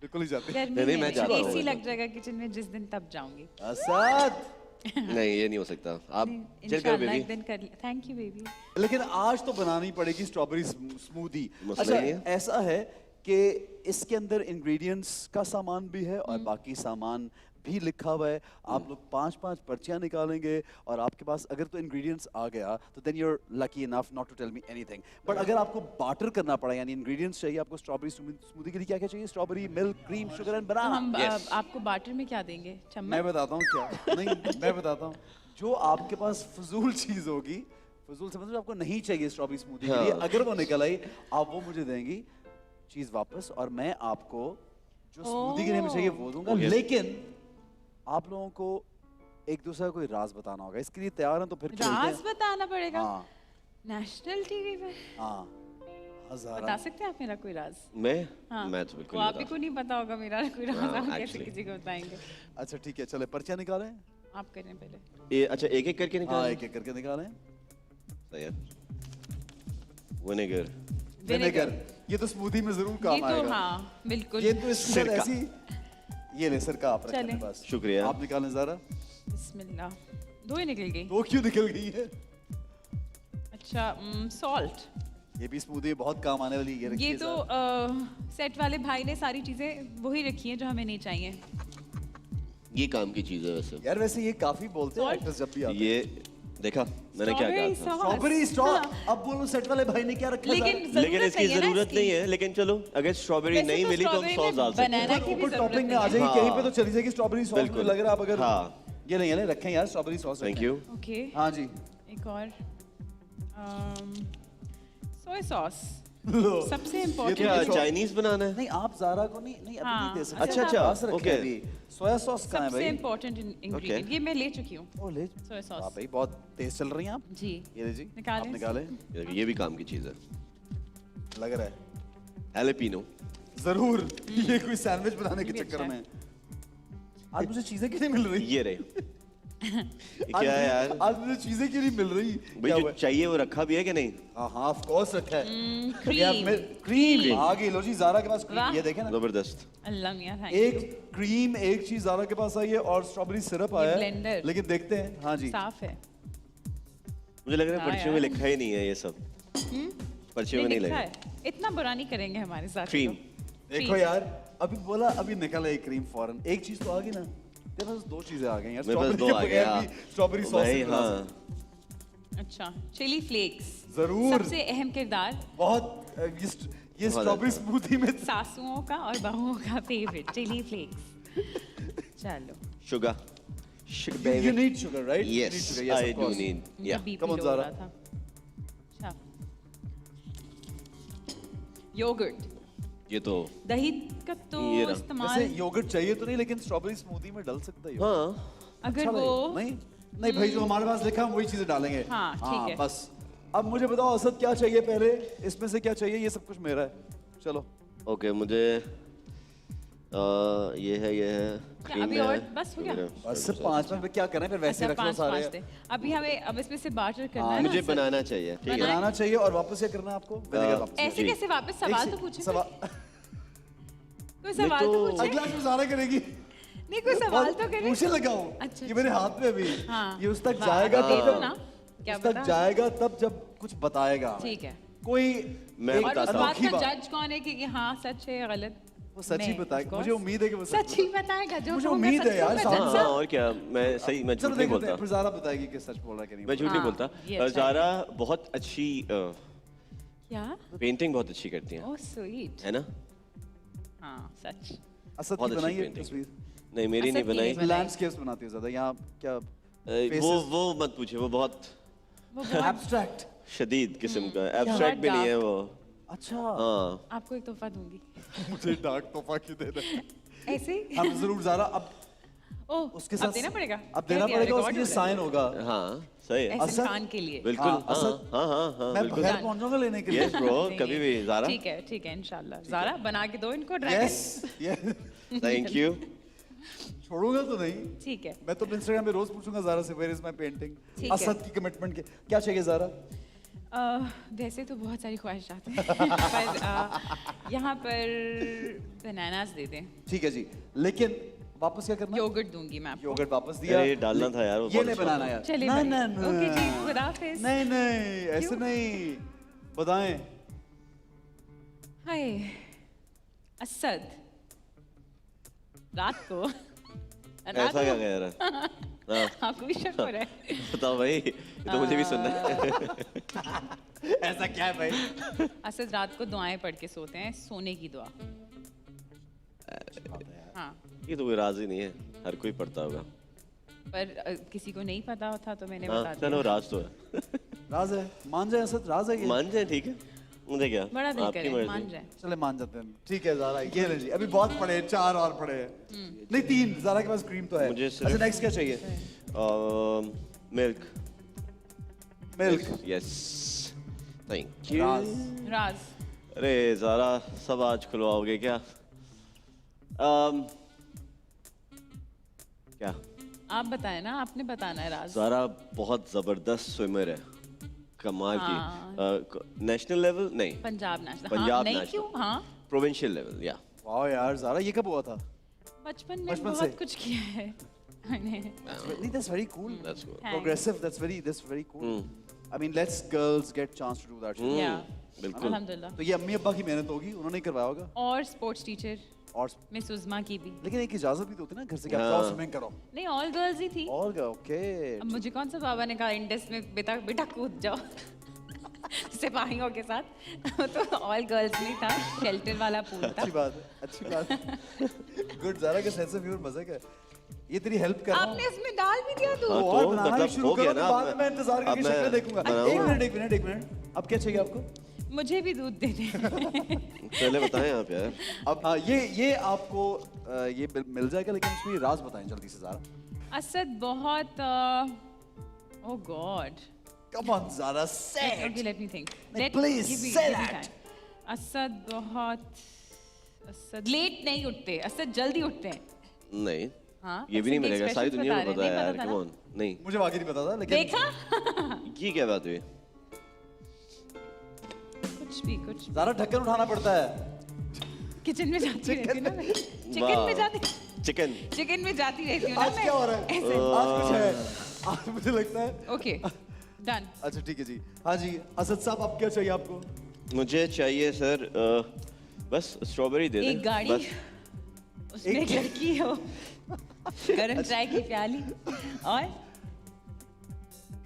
बिल्कुल ही जाते हो। गर्मी नहीं, मैं जाता हूँ। एसी लग जाएगा किचन में जिस दिन तब जाऊंगी असद नहीं ये नहीं हो सकता। आप चल करो इंशाल्लाह बेबी। एक दिन कर थैंक यू बेबी लेकिन आज तो बनानी पड़ेगी स्ट्रॉबेरी स्मूदी। मसला अच्छा नहीं है। ऐसा है कि इसके अंदर इंग्रेडिएंट्स का सामान भी है और बाकी सामान भी लिखा हुआ है। आप लोग 5-5 पर्चियां निकालेंगे और आपके पास अगर तो इंग्रेडिएंट्स आ गया तो then you are lucky enough not to tell me anything. But अगर आपको बाटर करना पड़ा, यानी इंग्रेडिएंट्स चाहिए आपको स्ट्रॉबेरी स्मूदी के लिए, क्या क्या चाहिए? Strawberry, milk, cream, sugar and तो बनाना। हम Yes. आपको बाटर में क्या देंगे मैं चम्मच बताता हूँ क्या। नहीं मैं बताता हूँ जो आपके पास फजूल चीज होगी, फजूल से मतलब आपको नहीं चाहिए स्ट्रॉबेरी स्मूदी के लिए, हाँ। अगर वो निकल आई आप वो मुझे देंगी चीज वापस और मैं आपको जो स्मूदी के लिए हमें चाहिए वो दूंगा। Okay. लेकिन आप लोगों को एक दूसरे का कोई राज बताना होगा। इसके लिए तैयार हैं तो फिर खेलते राज हैं। बताना पड़ेगा हाँ नेशनल टीवी पे हाँ बता हज़ारा। सकते हैं आप मेरा कोई राज मैं हाँ मैं तो बिल्कुल वो नहीं आप ही बता को नहीं पता होगा मेरा कोई राज हाँ, आप कैसे actually. किसी को बताएंगे अच्छा ठीक है, चले पर्चियां निकालें। आप करें पहले सकता। ये अच्छा एक एक करके हाँ निकाल। एक एक करके निकालें। सही है। विनेगर। विनेगर, ये तो स्मूदी में जरूर ये काम तो आएगा। हाँ बिल्कुल ये तो इसके साथ सिरका। ऐसी ये ले सिरका आप रखें चलें। अपने पास। शुक्रिया। आप निकालें ज़रा। बिस्मिल्लाह दो ही निकल गई दो क्यों निकल गई है? अच्छा सॉल्ट ये भी स्मूदी में बहुत काम आने वाली है। ये रखिए ये तो ज़रा। सेट वाले भाई ने सारी चीजें वही रखी हैं जो हमें नहीं चाहिए ये काम की चीज है वैसे। यार वैसे ये काफी बोलते हैं Salt? एक्टर्स जब भी आते हैं। ये देखा मैंने क्या कहा Strawberry था। sauce। स्ट्रॉबेरी स्ट्रॉ हाँ। अब बोलो सेट वाले भाई ने क्या रखा है लेकिन ज़रा? लेकिन इसकी चाहिए ना जरूरत इसकी। नहीं है। लेकिन चलो अगर स्ट्रॉबेरी वैसे नहीं तो मिली तो हम strawberry सॉस में डाल सकते हैं। banana की भी ऊपर जरूरत टॉपिंग में आ नहीं है। जाएगी, कहीं पे हाँ। तो चली जाएगी स्ट्रॉबेरी सॉस। मुझे बिल्कुल। लग रहा है आप अगर हाँ ये नहीं रखें यार strawberry sauce. Thank you. Okay हाँ जी। एक और सोया सॉस लो। सबसे ये इम्पोर्टेंट क्या तो- चाइनीज बनाना है? नहीं आप ज़ारा को नहीं अभी हाँ। नहीं दे सकते। अच्छा, अच्छा, पास रखे okay. अभी। सोया सॉस कहाँ है सबसे भाई? इम्पोर्टेंट इंग्रेडिएंट ये मैं ले चुकी हूँ ओ ले। सोया सॉस हाँ भाई बहुत तेज चल रही हैं आप। जी ये ले जी। निकालें। आप निकालें। ये भी काम की चीज है। लग रहा है हैलेपिनो जरूर ये कोई सैंडविच बनाने के ये भी चक्कर अच्छा में आज मुझे चीजें क्यों नहीं मिल रही ये रहे ये क्या है यार आज मुझे चीजें क्यों नहीं मिल रही भाई जो चाहिए वो रखा भी है कि नहीं हाँ ऑफ कोर्स रखा है क्रीम क्रीम आ गई लो जी ज़ारा के पास क्रीम वाह। ये देखें ना जबरदस्त अल्लाह मियां थैंक एक क्रीम एक चीज ज़ारा के पास आई है और स्ट्रॉबेरी सिरप ये आया है blender। लेकिन देखते हैं हाँ जी साफ है मुझे लग रहा है हाँ पर्चियों में यार। लिखा ही नहीं है ये सब पर्चियों में नहीं लिखा लगा है इतना बुरा नहीं करेंगे हमारे साथ क्रीम तो। देखो यार अभी बोला अभी निकल आई क्रीम फौरन एक चीज तो आ गई ना तेरे पास दो चीजें आ गई यार मेरे पास स्ट्रॉबेरी दो के आ बगैर गया भी स्ट्रॉबेरी सॉस भाई से बना हाँ सकते। अच्छा चिली फ्लेक्स जरूर सबसे अहम किरदार बहुत ये बहुत स्ट्रॉबेरी स्मूथी में सासुओं का और बहुओं का फेवरेट चिली फ्लेक्स चलो sugar you need sugar right You need yes sugar, yes, I of do course. need yeah BP Come on, लो हो Zara. रहा था अच्छा योगर्ट ये तो दही का तो ये रहा। इस्तेमाल वैसे योगर्ट चाहिए तो नहीं लेकिन स्ट्रॉबेरी स्मूथी में डल सकता है हाँ अगर अच्छा वो लगेगा। नहीं नहीं भाई जो हमारे पास लिखा हम वही चीजें डालेंगे हाँ, ठीक है। बस अब मुझे बताओ असद क्या चाहिए पहले इसमें से क्या चाहिए ये सब कुछ मेरा है चलो ओके मुझे ये है क्या cream अभी है, और बस हो गया? बस सिर्फ 5 मिनट में क्या करें फिर वैसे अच्छा रख लो पाँच सारे पाँच थे अभी हमें अब इसमें से बार्टर करना है ना मुझे असल। बनाना चाहिए ठीक है बनाए? बनाना चाहिए और वापस क्या करना है आपको विनेगर वापस ऐसे जी। कैसे वापस सवाल तो पूछे सवाल कोई सवाल तो तो- पूछे अगला में सारा करेगी नहीं कोई सवाल तो करे पूछने लगा हूँ अच्छा, ये मेरे हाथ में अभी हाँ। ये उस तक वाह, जाएगा दे तब दो ना क्या उस तक पता जाएगा तब जब कुछ बताएगा ठीक है कोई मैं एक और उस बताता हूँ। बात अनोखी का बात जज कौन है कि हाँ सच है या गलत वो सच ही मैं, बताएगा of course। मुझे उम्मीद है कि वो सच ही बताएगा जो मुझे कहूँगा उम्मीद सच है यार, कहूँगा, साहब। जज हाँ साहब। और क्या मैं सही मैं चलो झूठ नहीं देखते हैं बोलता फिर ज़ारा बताएगी कि सच बोल रहा है कि नहीं मैं झूठ नहीं हाँ, बोलता ये अच्छा है। ज़ारा बहुत अच्छी क्या पेंटिंग बहुत अच्छी करती हैं ओह स्वीट है ना हाँ सच असद बहुत की अच्छी बनाई है पेंटिंग तस्वीर नहीं मेरी असद नहीं की बनाई नहीं बनाई। लैंडस्केप्स बनाती है ज़्यादा यहाँ क्या वो मत पूछिए वो बहुत वो बहुत एब्स्ट्रैक्ट शदीद किस्म का एब्स्ट्रैक्ट भी नहीं है वो अच्छा हाँ आपको एक तोहफा दूंगी मुझे डार्क तोहफा क्यों देना ऐसे हम जरूर ज़ारा अब ओह उसके अब साथ देना पड़ेगा अब देना कह दिया, पड़ेगा record उसके लिए हो रहा है। साइन होगा हाँ सही है एहसन असद- खान के लिए बिल्कुल हाँ, हाँ असद- हाँ हाँ हाँ मैं बिल्कुल घर पहुंच जाऊंगा लेने के लिए यस ब्रो नहीं, कभी नहीं। भी ज़ारा ठीक है इंशाल्लाह ज़ारा बना के दो इनको ड्रैगन यस थैंक यू छोड़ूंगा तो नहीं ठीक है मैं तो इंस्टाग्राम पे रोज पूछूंगा ज़ारा से वेयर इज माय पेंटिंग ठीक है। असद की कमिटमेंट के क्या चाहिए ज़ारा वैसे तो बहुत सारी ख्वाहिशात हैं पर यहाँ पर बनानास दे दें ठीक है जी लेकिन वापस क्या करना योगर्ट दूंगी मैं आपको योगर्ट वापस दिया अरे डालना था यार वो ये बहुत नहीं अच्छा बनाना था। यार चलिए नहीं भाई। नहीं ओके जी, खुदा हाफिज। नहीं नहीं ऐसे क्यों? नहीं बताएं हाय असद रात को ऐसा क्या कह रहा है हाँ आपको भी शक हो रहा है बताओ भाई ये तो मुझे भी सुनना है ऐसा क्या है भाई असद रात को दुआएं पढ़ के सोते हैं सोने की दुआ हाँ ये तो कोई राज ही नहीं है हर कोई पढ़ता होगा पर किसी को नहीं पता था तो मैंने हाँ बता चलो दिया राज तो है राज है मान जाए असद राज है ये मान जाए ठीक है मुझे क्या बड़ा दिल आपकी करे मान मर्जी जाए चले मान जाते हैं ठीक है ज़ारा ये ले जी अभी बहुत पड़े हैं 4 और पड़े हैं नहीं 3 ज़ारा के पास क्रीम तो है मुझे सिर्फ- अच्छा नेक्स्ट क्या चाहिए milk milk yes thank you Raj Raj अरे ज़ारा सब आज खुलवाओगे क्या क्या आप बताएं ना आपने बताना है राज ज़ारा बहुत ज़बरदस्त स्विमर है कमाल हाँ। की नेशनल लेवल नहीं पंजाब नेशनल पंजाब हाँ, नहीं नेशनल क्यों हाँ प्रोविंशियल लेवल या वाह यार ज़ारा ये कब हुआ था बचपन में बचपन बहुत से? कुछ किया है मैंने नहीं that's very cool That's good. Thanks. progressive that's very cool I mean let's girls get chance to do that shit. Yeah. बिल्कुल अल्हम्दुलिल्लाह तो ये अम्मी अब्बा की मेहनत होगी उन्होंने ही करवाया होगा और स्पोर्ट्स टीचर और मिस उज़मा की भी लेकिन एक इजाजत भी तो होती है ना घर से कि आप हाँ। जाओ स्विमिंग करो नहीं ऑल गर्ल्स ही थी और क्या ओके अब मुझे कौन सा बाबा ने कहा इंडस में बेटा बेटा कूद जाओ सिपाहियों के साथ तो ऑल गर्ल्स नहीं था शेल्टर वाला पूल था अच्छी बात है गुड ज़ारा के सेंस ऑफ ह्यूमर मजे का है। ये तेरी हेल्प कर रहा हूँ आपने इसमें डाल भी दिया तो हाँ, और तो बनाना मतलब भी शुरू हो गया करो ना, तो अब बाद में मैं इंतजार करके अब मैं शक्ल देखूंगा बनाऊंगा। एक मिनट अब क्या चाहिए आपको मुझे भी दूध दे दे पहले बताएं आप यार अब ये आपको ये मिल जाएगा लेकिन इसमें राज बताएं जल्दी से ज़ारा असद बहुत oh God come on Zara से okay let me think Like, please say that. Asad late नहीं उठते, असद जल्दी उठते हैं। नहीं, हाँ, ये भी नहीं असद के मिलेगा, सारी expressions दुनिया को बता पता रहे है हैं, यार, नहीं पता कम था ऑन। नहीं, मुझे वाकई नहीं पता था, लेकिन देखा। ये क्या बात हुई? कुछ भी ज़रा ढक्कन उठाना पड़ता है। किचन में जाती रहती हूँ ना मैं। चिकन में जाती चिकन में जाती रहती हूँ ना आज क्या हो रहा है? ऐसे। आज कुछ है, आज मुझे लगता है। Okay done. अच्छा ठीक है जी। हाँ जी, असद साहब, आप क्या चाहिए आपको? मुझे चाहिए सर बस स्ट्रॉबेरी दे दें। एक गाड़ी, बस। उसमें एक लड़की हो, गरम चाय की प्याली और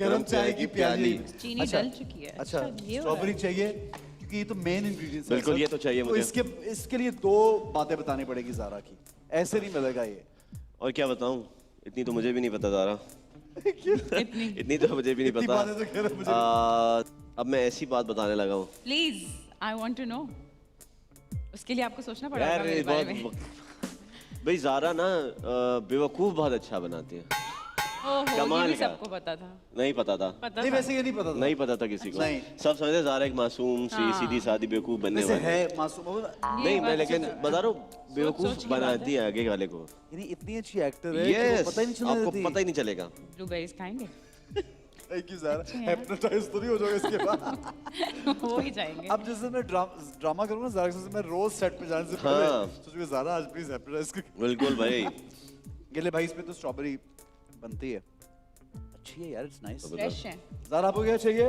गरम चाय की प्याली। चीनी अच्छा, डल चुकी है। अच्छा, ये हो रहा है। स्ट्रॉबेरी चाहिए क्योंकि ये तो मेन इंग्रेडिएंट्स है। बिल्कुल, सर। ये तो चाहिए मुझे। इसके लिए दो बातें बतानी पड़ेगी ज़ारा की, ऐसे नहीं मिलेगा ये। और क्या बताऊं, इतनी तो मुझे भी नहीं पता ज़ारा। इतनी इतनी तो मुझे भी नहीं इतनी पता। बातें तो कह रहे मुझे। अब मैं ऐसी बात बताने लगा हूँ please, I want to know. उसके लिए आपको सोचना पड़ेगा यार, मेरे बारे में। भाई ज़ारा ना बेवकूफ़ बहुत अच्छा बनाती है। ओहो, ये कमाल भी का। सबको पता था। नहीं पता था। पता नहीं, था। वैसे ये नहीं पता था। नहीं पता था किसी को। नहीं। सब समझते ज़ारा एक मासूम सी हाँ। सीधी सादी बेवकूफ़ बनने वैसे वाली है मासूम। नहीं, ये मैं बात लेकिन सच है। बता रहा हूँ सोच बेवकूफ़ की बात बनाती है आगे वाले को। यानी इतनी अच्छी एक्टर है कि वो यस, पता ही नहीं चलने आपको देती। पता ही नहीं चलेगा। ब्लूबेरीज खाएंगे? Thank you Zara. अच्छा यार। हिप्नोटाइज तो नहीं हो जाओगे इसके बाद? हो ही जाएंगे। अब जैसे मैं ड्रामा करूँगा ज़ारा के साथ, मैं रोज सेट पे जाने से हाँ। पहले सोचूंगा ज़ारा आज प्लीज हिप्नोटाइज कर। बिल्कुल भाई। गेले भाई, इसमें तो स्ट्रॉबेरी बनती है, अच्छी है यार, इट्स नाइस। फ्रेश है। ज़ारा, आपको क्या चाहिए?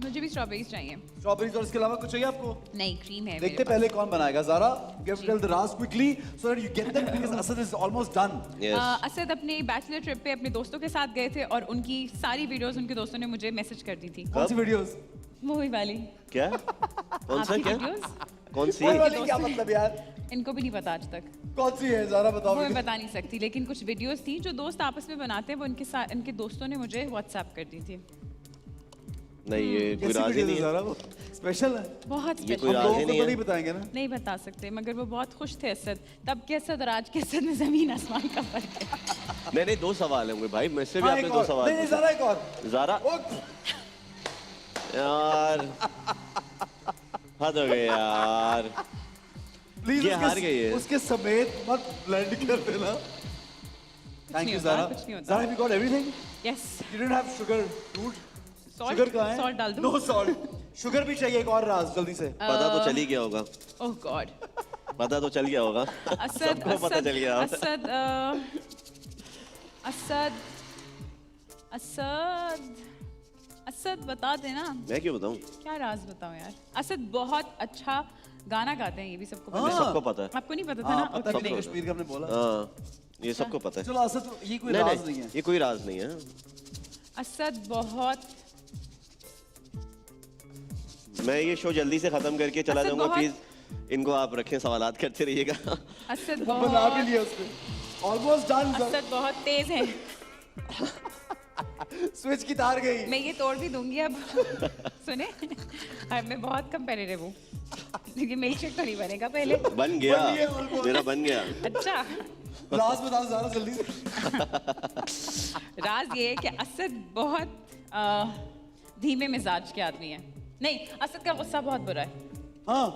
मुझे भी स्ट्रॉबेरीज चाहिए। स्ट्रॉबेरीज और इसके अलावा कुछ चाहिए आपको? नहीं, क्रीम है देखते पहले कौन बनाएगा। Zara, you have to tell the Raz quickly so that you get them because Asad is almost done. Yes. Asad अपने बैचलर ट्रिप पे अपने दोस्तों के साथ गए थे और उनकी सारी वीडियोस उनके दोस्तों ने मुझे मैसेज कर दी थी। कौन सी वीडियोस? वो ही वाली। क्या? कौन सा आपकी क्या? वीडियोस? कौन सी? वो वाली क्या मतलब यार? इनको भी नहीं पता आज तक। कौन सी है ज़ारा, बताओ वो मैं मुझे। बता नहीं सकती, लेकिन कुछ वीडियोस थी जो दोस्त आपस में बनाते हैं, वो इनके साथ इनके दोस्तों ने मुझे व्हाट्सएप कर दी थी। नहीं, ये कोई कैसी राज ही वीडियोस नहीं है है। ज़ारा? वो स्पेशल है। बहुत ये कोई हम स्पेशल। राज लोगों ही को नहीं तो है। नहीं बताएंगे ना। नहीं बता सकते, मगर वो बहुत खुश थे असद। तब के असद और आज के असद में जमीन आसमान का फर्क है। नहीं, दो सवाल होंगे भाई, मुझसे भी हाँ, आपने एक दो और। सवाल नहीं, पूछे। ज़ारा एक और। ज़ारा ओ, यार, हद हो गई यार। प्लीज ये हार गई है। उसके समेत मत ब्लेंड कर देना। थैंक नहीं यू होता, ज़ारा। कुछ नहीं होता। Zara, have you got everything? Yes. You didn't have sugar, dude. Salt? Sugar कहाँ है? Salt डाल दूं? No salt. शुगर भी चाहिए एक और, राज, जल्दी से। पता तो चल ही गया होगा। ओह गॉड। पता तो चल गया होगा। असद सबको पता चल गया। असद असद असद असद बता देना। मैं क्यों बताऊं? क्या राज बताऊं यार। असद बहुत अच्छा गाना गाते हैं, ये भी सबको पता ये है। सबको पता है। आपको नहीं पता था हाँ, ना? पता Okay, नहीं, नहीं। कश्मीर का हमने बोला। हाँ, ये सबको पता है। चलो असद, ये कोई नहीं, राज नहीं है। ये कोई राज नहीं है। असद बहुत मैं ये शो जल्दी से खत्म करके चला असद जाऊंगा, बहुत- प्लीज इनको आप रखें, सवालात करते रहिएगा। असद बना भी बहुत लिया उसने। Almost done, sir. असद बहुत तेज है। स्विच की तार गई। मैं ये तोड़ भी दूंगी अब। सुने, अब मैं बहुत कंपेटिटिव हूँ, क्योंकि मिल्क शेक तो नहीं बनेगा पहले। बन गया, बन गया, almost. मेरा बन गया। अच्छा, राज बताओ ज़ारा, जल्दी से। राज ये है कि असद बहुत धीमे मिजाज के आदमी है। नहीं, असद का गुस्सा बहुत बुरा है। हाँ,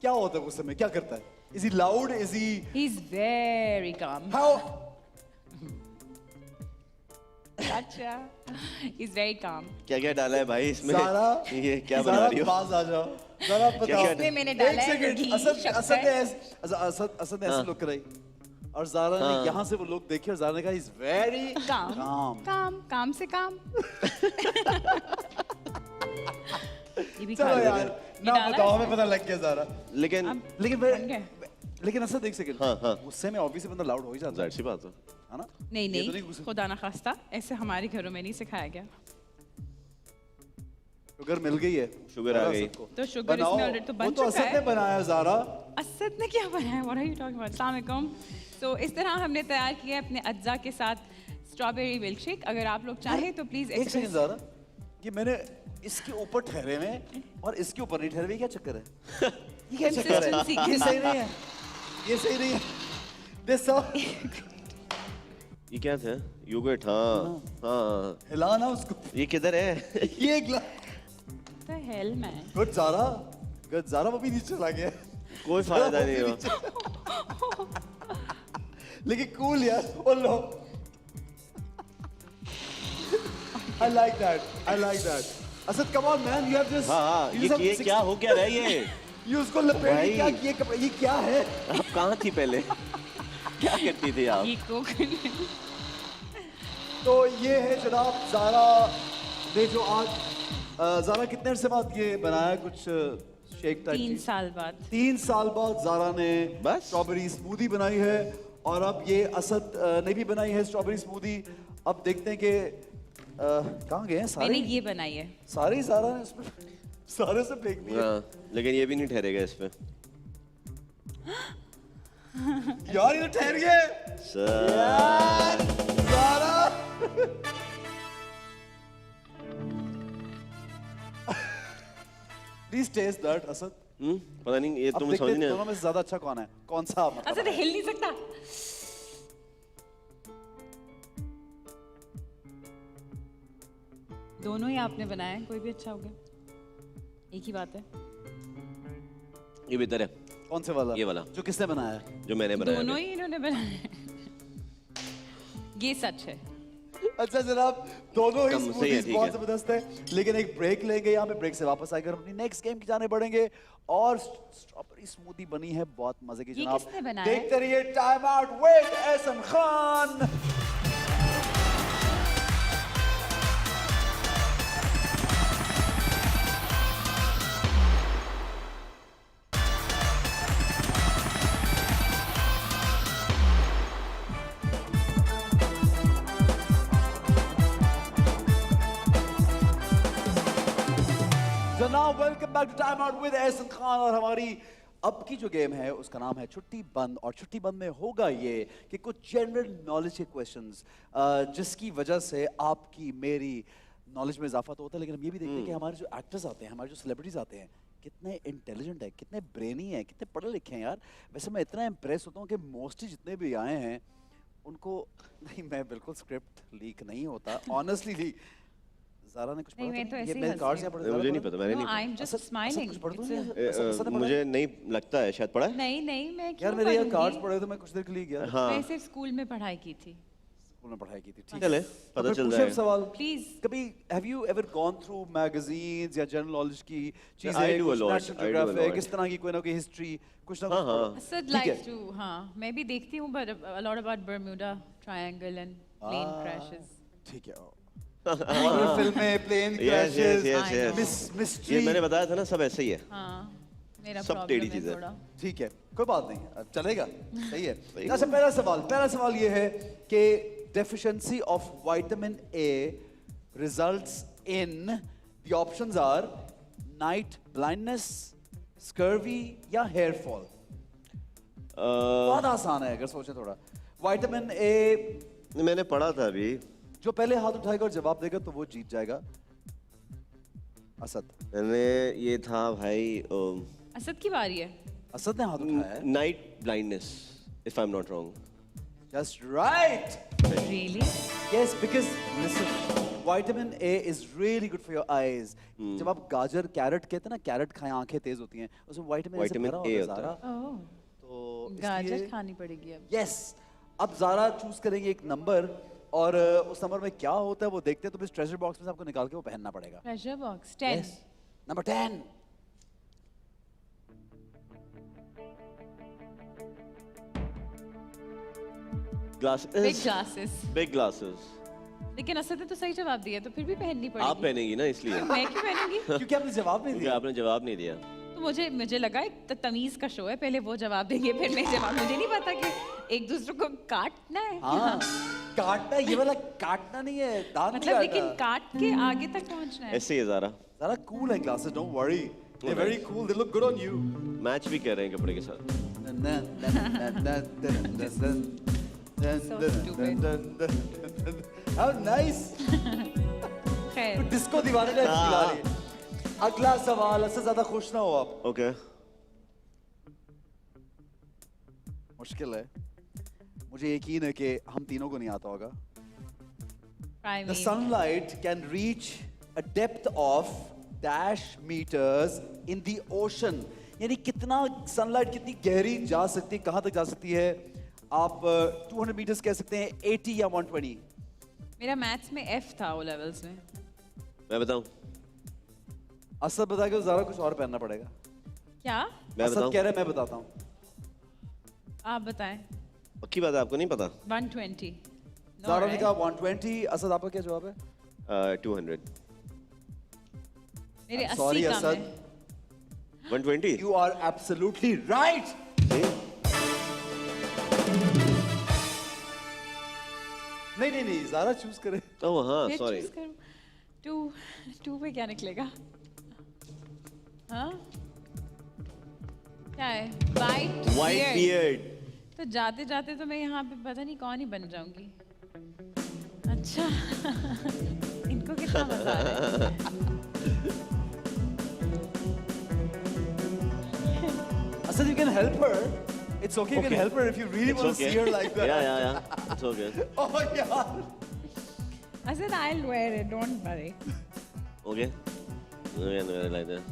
क्या होता है गुस्से में, क्या करता है? Is he loud? Is he He is very calm. how? अच्छा, he is very calm. क्या क्या डाला है भाई इसमें? ज़ारा, ये क्या बना ज़ारा, रही हो? पास आ जाओ। ज़रा बताओ। क्या इसमें मैंने डाला एक है सेकंड, घी, असद शक्कर। असद ने असद ने ऐसे हाँ। लुक कराई और ज़ारा ने हाँ। यहाँ से वो लोग देखे और ज़ारा ने कहा इज वेरी काम calm. काम काम से काम। ये भी खा चलो लो। यार, ये ना डाला बताओ, है? हमें पता लग गया ज़ारा। लेकिन अब लेकिन बन गए। लेकिन असद एक सेकंड, हाँ, हाँ। गुस्से में ऑब्वियसली बंदा लाउड हो ही जाता जाहिर सी बात है। है ना? नहीं ये तो नहीं, गुस्से- खुदा ना खास्ता, ऐसे हमारे घरों में नहीं सिखाया गया। शुगर मिल गई है, शुगर आ बताओ गई। सबको। तो शुगर बनाओ, इसमें ऑलरेडी तो बन वो तो चुका असद ने है। बनाया ज़ारा। असद ने क्या बनाया? What are you talking about? अस्सलाम वालेकुम। So इस तरह हमने तैयार किया है अपने अज्जा के साथ स्ट्रॉबेरी मिल्क शेक। अगर आप लोग चाहें तो प्लीज एक सेकंड ज़ारा, ये मैंने इसके ऊपर ठहरे हुए और इसके ऊपर नहीं ठहरे हुए, क्या चक्कर है? ये क्या चक्कर है? Consistency ये सही नहीं है, ये सही नहीं है। This so ये क्या था? योगर्ट, हाँ हाँ। हिलाना उसको। ये किधर है? ये The hell man. Good Zara, good. Zara वो भी नीचे चला गया कोई फायदा नहीं हुआ। लेकिन cool यार, oh no. I like that. I like that. Asad, come on man, you have just. हाँ, you just have ये six- क्या हो क्या रहा है ये? ये उसको लपेट के भाई। क्या किए कपड़े, ये क्या है? आप कहाँ थी पहले? क्या करती थी आप? ये कोकोनट तो ये है जनाब ज़ारा ने जो आज ज़ारा कितने अरसे बाद ये बनाया कुछ शेक टाइप 3 साल बाद 3 साल बाद ज़ारा ने बस? स्ट्रॉबेरी स्मूदी बनाई है और अब ये असद ने भी बनाई है स्ट्रॉबेरी स्मूदी। अब देखते हैं कि कहाँ गए हैं सारे मैंने ये बनाई है। सारे ही ज़ारा ने इसमें सारे से फेंक दिए हाँ, लेकिन ये भी नहीं ठहरेगा इस पे। यार ये तो ठहर गए यार Zara please taste that Asad. पता नहीं ये अब तुम्हें देखते समझ हैं नहीं दोनों में से ज्यादा अच्छा कौन है, कौन सा मतलब असद हिल नहीं सकता। दोनों ही आपने बनाया है, कोई भी अच्छा हो गया, एक ही बात है। ये बेहतर है कौन से वाला? ये वाला। जो किसने बनाया है? जो मैंने बनाया दोनों अभी। ही इन्होंने बनाया है। ये सच है। अच्छा जनाब, दोनों ही कम सही है, स्मूदीज ठीक बहुत है। जबरदस्त है, लेकिन एक ब्रेक लेंगे यहाँ पे, ब्रेक से वापस आकर अपनी नेक्स्ट गेम की जाने बढ़ेंगे और स्ट्रॉबेरी स्मूदी बनी है बहुत मजे की ये जनाब। किसने बनाया है? देखते रहिए time out with Ehsan Khan. जनाब welcome back to time out with Ehsan Khan. और हमारी अब की जो गेम है उसका नाम है छुट्टी बंद। और छुट्टी बंद में होगा ये कि कुछ जनरल नॉलेज के क्वेश्चंस जिसकी वजह से आपकी मेरी नॉलेज में इजाफा तो होता है, लेकिन हम ये भी देखते हैं कि हमारे जो एक्टर्स आते हैं, हमारे जो सेलिब्रिटीज आते हैं, कितने इंटेलिजेंट है, कितने ब्रेनी है, कितने पढ़े लिखे हैं यार। वैसे मैं इतना इम्प्रेस होता हूँ कि मोस्टली जितने भी आए हैं उनको नहीं, मैं बिल्कुल स्क्रिप्ट लीक नहीं होता ऑनेस्टली। ज़ारा ने कुछ नहीं, पढ़ा मैं तो ऐसे ही मेरे हंस कार्ड्स रही यहाँ पढ़े, मुझे ज़ारा नहीं पढ़ा? पता, मैंने No, नहीं I'm just असद smiling. कुछ पढ़ दूँ It's a- या? असद ने पढ़ा? मुझे नहीं लगता है, शायद पढ़ा है। नहीं नहीं, मैं यार क्यों मेरे यहाँ पढ़ूंगी? कार्ड्स पढ़े तो मैं कुछ देर के लिए गया, हाँ मैं सिर्फ स्कूल में पढ़ाई की थी। स्कूल में पढ़ाई की थी, ठीक है। चले तो पता फिर चल पूछे जाएगा। सवाल। Please. कभी have you ever gone through magazines या जनरल नॉलेज की चीजें, I do a कुछ lot, national I do a geographic, lot. इस तरह की कोई ना कोई हिस्ट्री कुछ ना हाँ, कुछ हाँ। पढ़ो? असद ठीक है। likes to, हाँ, मैं भी देखती हूँ, but a lot about Bermuda Triangle and plane crashes. ठीक है। हॉरर फिल्में, plane Yes, yes, crashes, yes, yes. ये मिस्ट्री। मैंने बताया था ना, सब ऐसे ही है। हाँ, मेरा सब problem टेढ़ी है चीज़ें। थोड़ा। ठीक है, कोई बात नहीं, अब चलेगा, सही है। सही अच्छा, पहला सवाल ये है कि deficiency of vitamin A results in, the options are night blindness, scurvy या hair fall। बहुत आसान है अगर सोचें थोड़ा। विटामिन ए, मैंने पढ़ा था अभी। जो पहले हाथ उठाएगा और जवाब देगा तो वो जीत जाएगा। असद, मैंने ये था भाई असद की बारी है। असद ने हाथ उठाया है। Night blindness, if I am not wrong. Just right. Really? Yes, because listen, vitamin A is really good for your eyes. जब आप गाजर, कैरेट कहते हैं ना, कैरेट खाएं आंखें तेज होती हैं, उसमें विटामिन ए से Vitamin भरा A होता है होता है। ज़ारा। Oh, तो गाजर इसलिए खानी पड़ेगी अब। यस, अब ज़ारा चूज करेंगे एक नंबर और उस नंबर में क्या होता है वो देखते हैं। तो इस ट्रेजर बॉक्स में से आपको निकाल के वो पहनना पड़ेगा। Treasure box 10. Yes. Number 10। Glasses. Big glasses. Big glasses. लेकिन असद ने तो सही जवाब दिया, तो फिर भी पहननी आप पड़ेगी। पहनेंगी ना इसलिए, मैं क्यों पहनूंगी? क्योंकि आपने जवाब नहीं क्योंकि दिया। आपने जवाब नहीं दिया। तो मुझे लगा एक तमीज का शो है, पहले वो जवाब देंगे फिर मैं जवाब। मुझे नहीं पता कि एक दूसरे को काटना है। हाँ, काटना, ये वाला काटना नहीं है, दांत नहीं मतलब लेकिन काटना। काट के आगे तक पहुंचना है। ऐसे ही है ज़ारा। ज़ारा कूल है glasses, don't worry, they very cool, they look good on you. Match भी कर रहे हैं कपड़े के साथ। So stupid. How nice. खैर, डिस्को दीवाने ने फील आ रही है। अगला सवाल, इससे ज्यादा खुश ना हो आप। ओके। मुश्किल है, मुझे यकीन है कि हम तीनों को नहीं आता होगा। try The me. sunlight can reach a depth of dash meters in the ocean. यानी कितना सनलाइट कितनी गहरी जा सकती है, कहाँ तक जा सकती है? आप 200 मीटर्स कह सकते हैं, 80 या 120? मेरा मैथ्स में F था ओ लेवल्स में। मैं बताऊं? असद बता के ज़रा कुछ और पहनना पड़ेगा। क्या? मैं असद बताऊं? कह रहे हैं, मैं बताता हूँ। आप बताएं। पक्की बात है, आपको नहीं पता? 120। ज़ारा ने कहा 120, असद आपका क्या जवाब है? 200। मेरे 80 Sorry, कम असद। है। 120? You are absolutely right. नहीं, ज़ारा चूज करे। ओह हाँ, फिर सॉरी। choose करूं। टू पे क्या निकलेगा? हाँ? क्या है? White White beard। beard। तो जाते जाते तो मैं यहाँ पे पता नहीं कौन ही बन जाऊंगी। अच्छा। इनको कितना मजा आ रहा है? Asad, you can help her. It's okay, you can Okay. help her if you really It's want to okay. see her like that. Yeah. It's okay. Oh yeah. I said I'll wear it, don't worry. Okay. No, yeah, no, like that.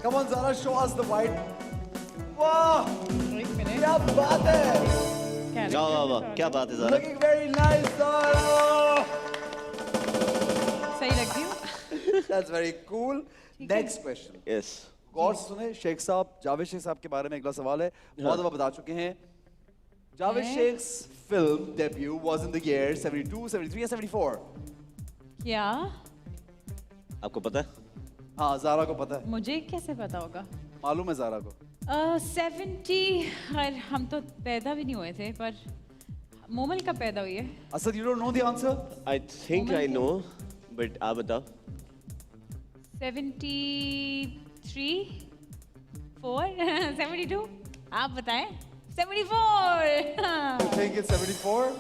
Come on, Zara, show us the white. Wow, एक minute. क्या बात है? वाह, क्या बात है ज़रा? Looking very nice, Zara. सही लगती हूँ? That's very cool. Next question. Yes. गौर से सुने, शेख साहब, जावेद शेख साहब के बारे में अगला सवाल है। बहुत दफा बता चुके हैं। जावेद है? Sheikhs film debut was in the year 72, 73 या 74? क्या? आपको पता है? हाँ, ज़ारा को पता है। मुझे कैसे पता होगा? मालूम है ज़ारा को। 70, खैर हम तो पैदा भी नहीं हुए थे, पर मोमल कब पैदा हुई है? Asad, you don't know the answer? I think I know, but आप बताओ। 73, 4, 72? आप बताएं? 74! You think it's 74?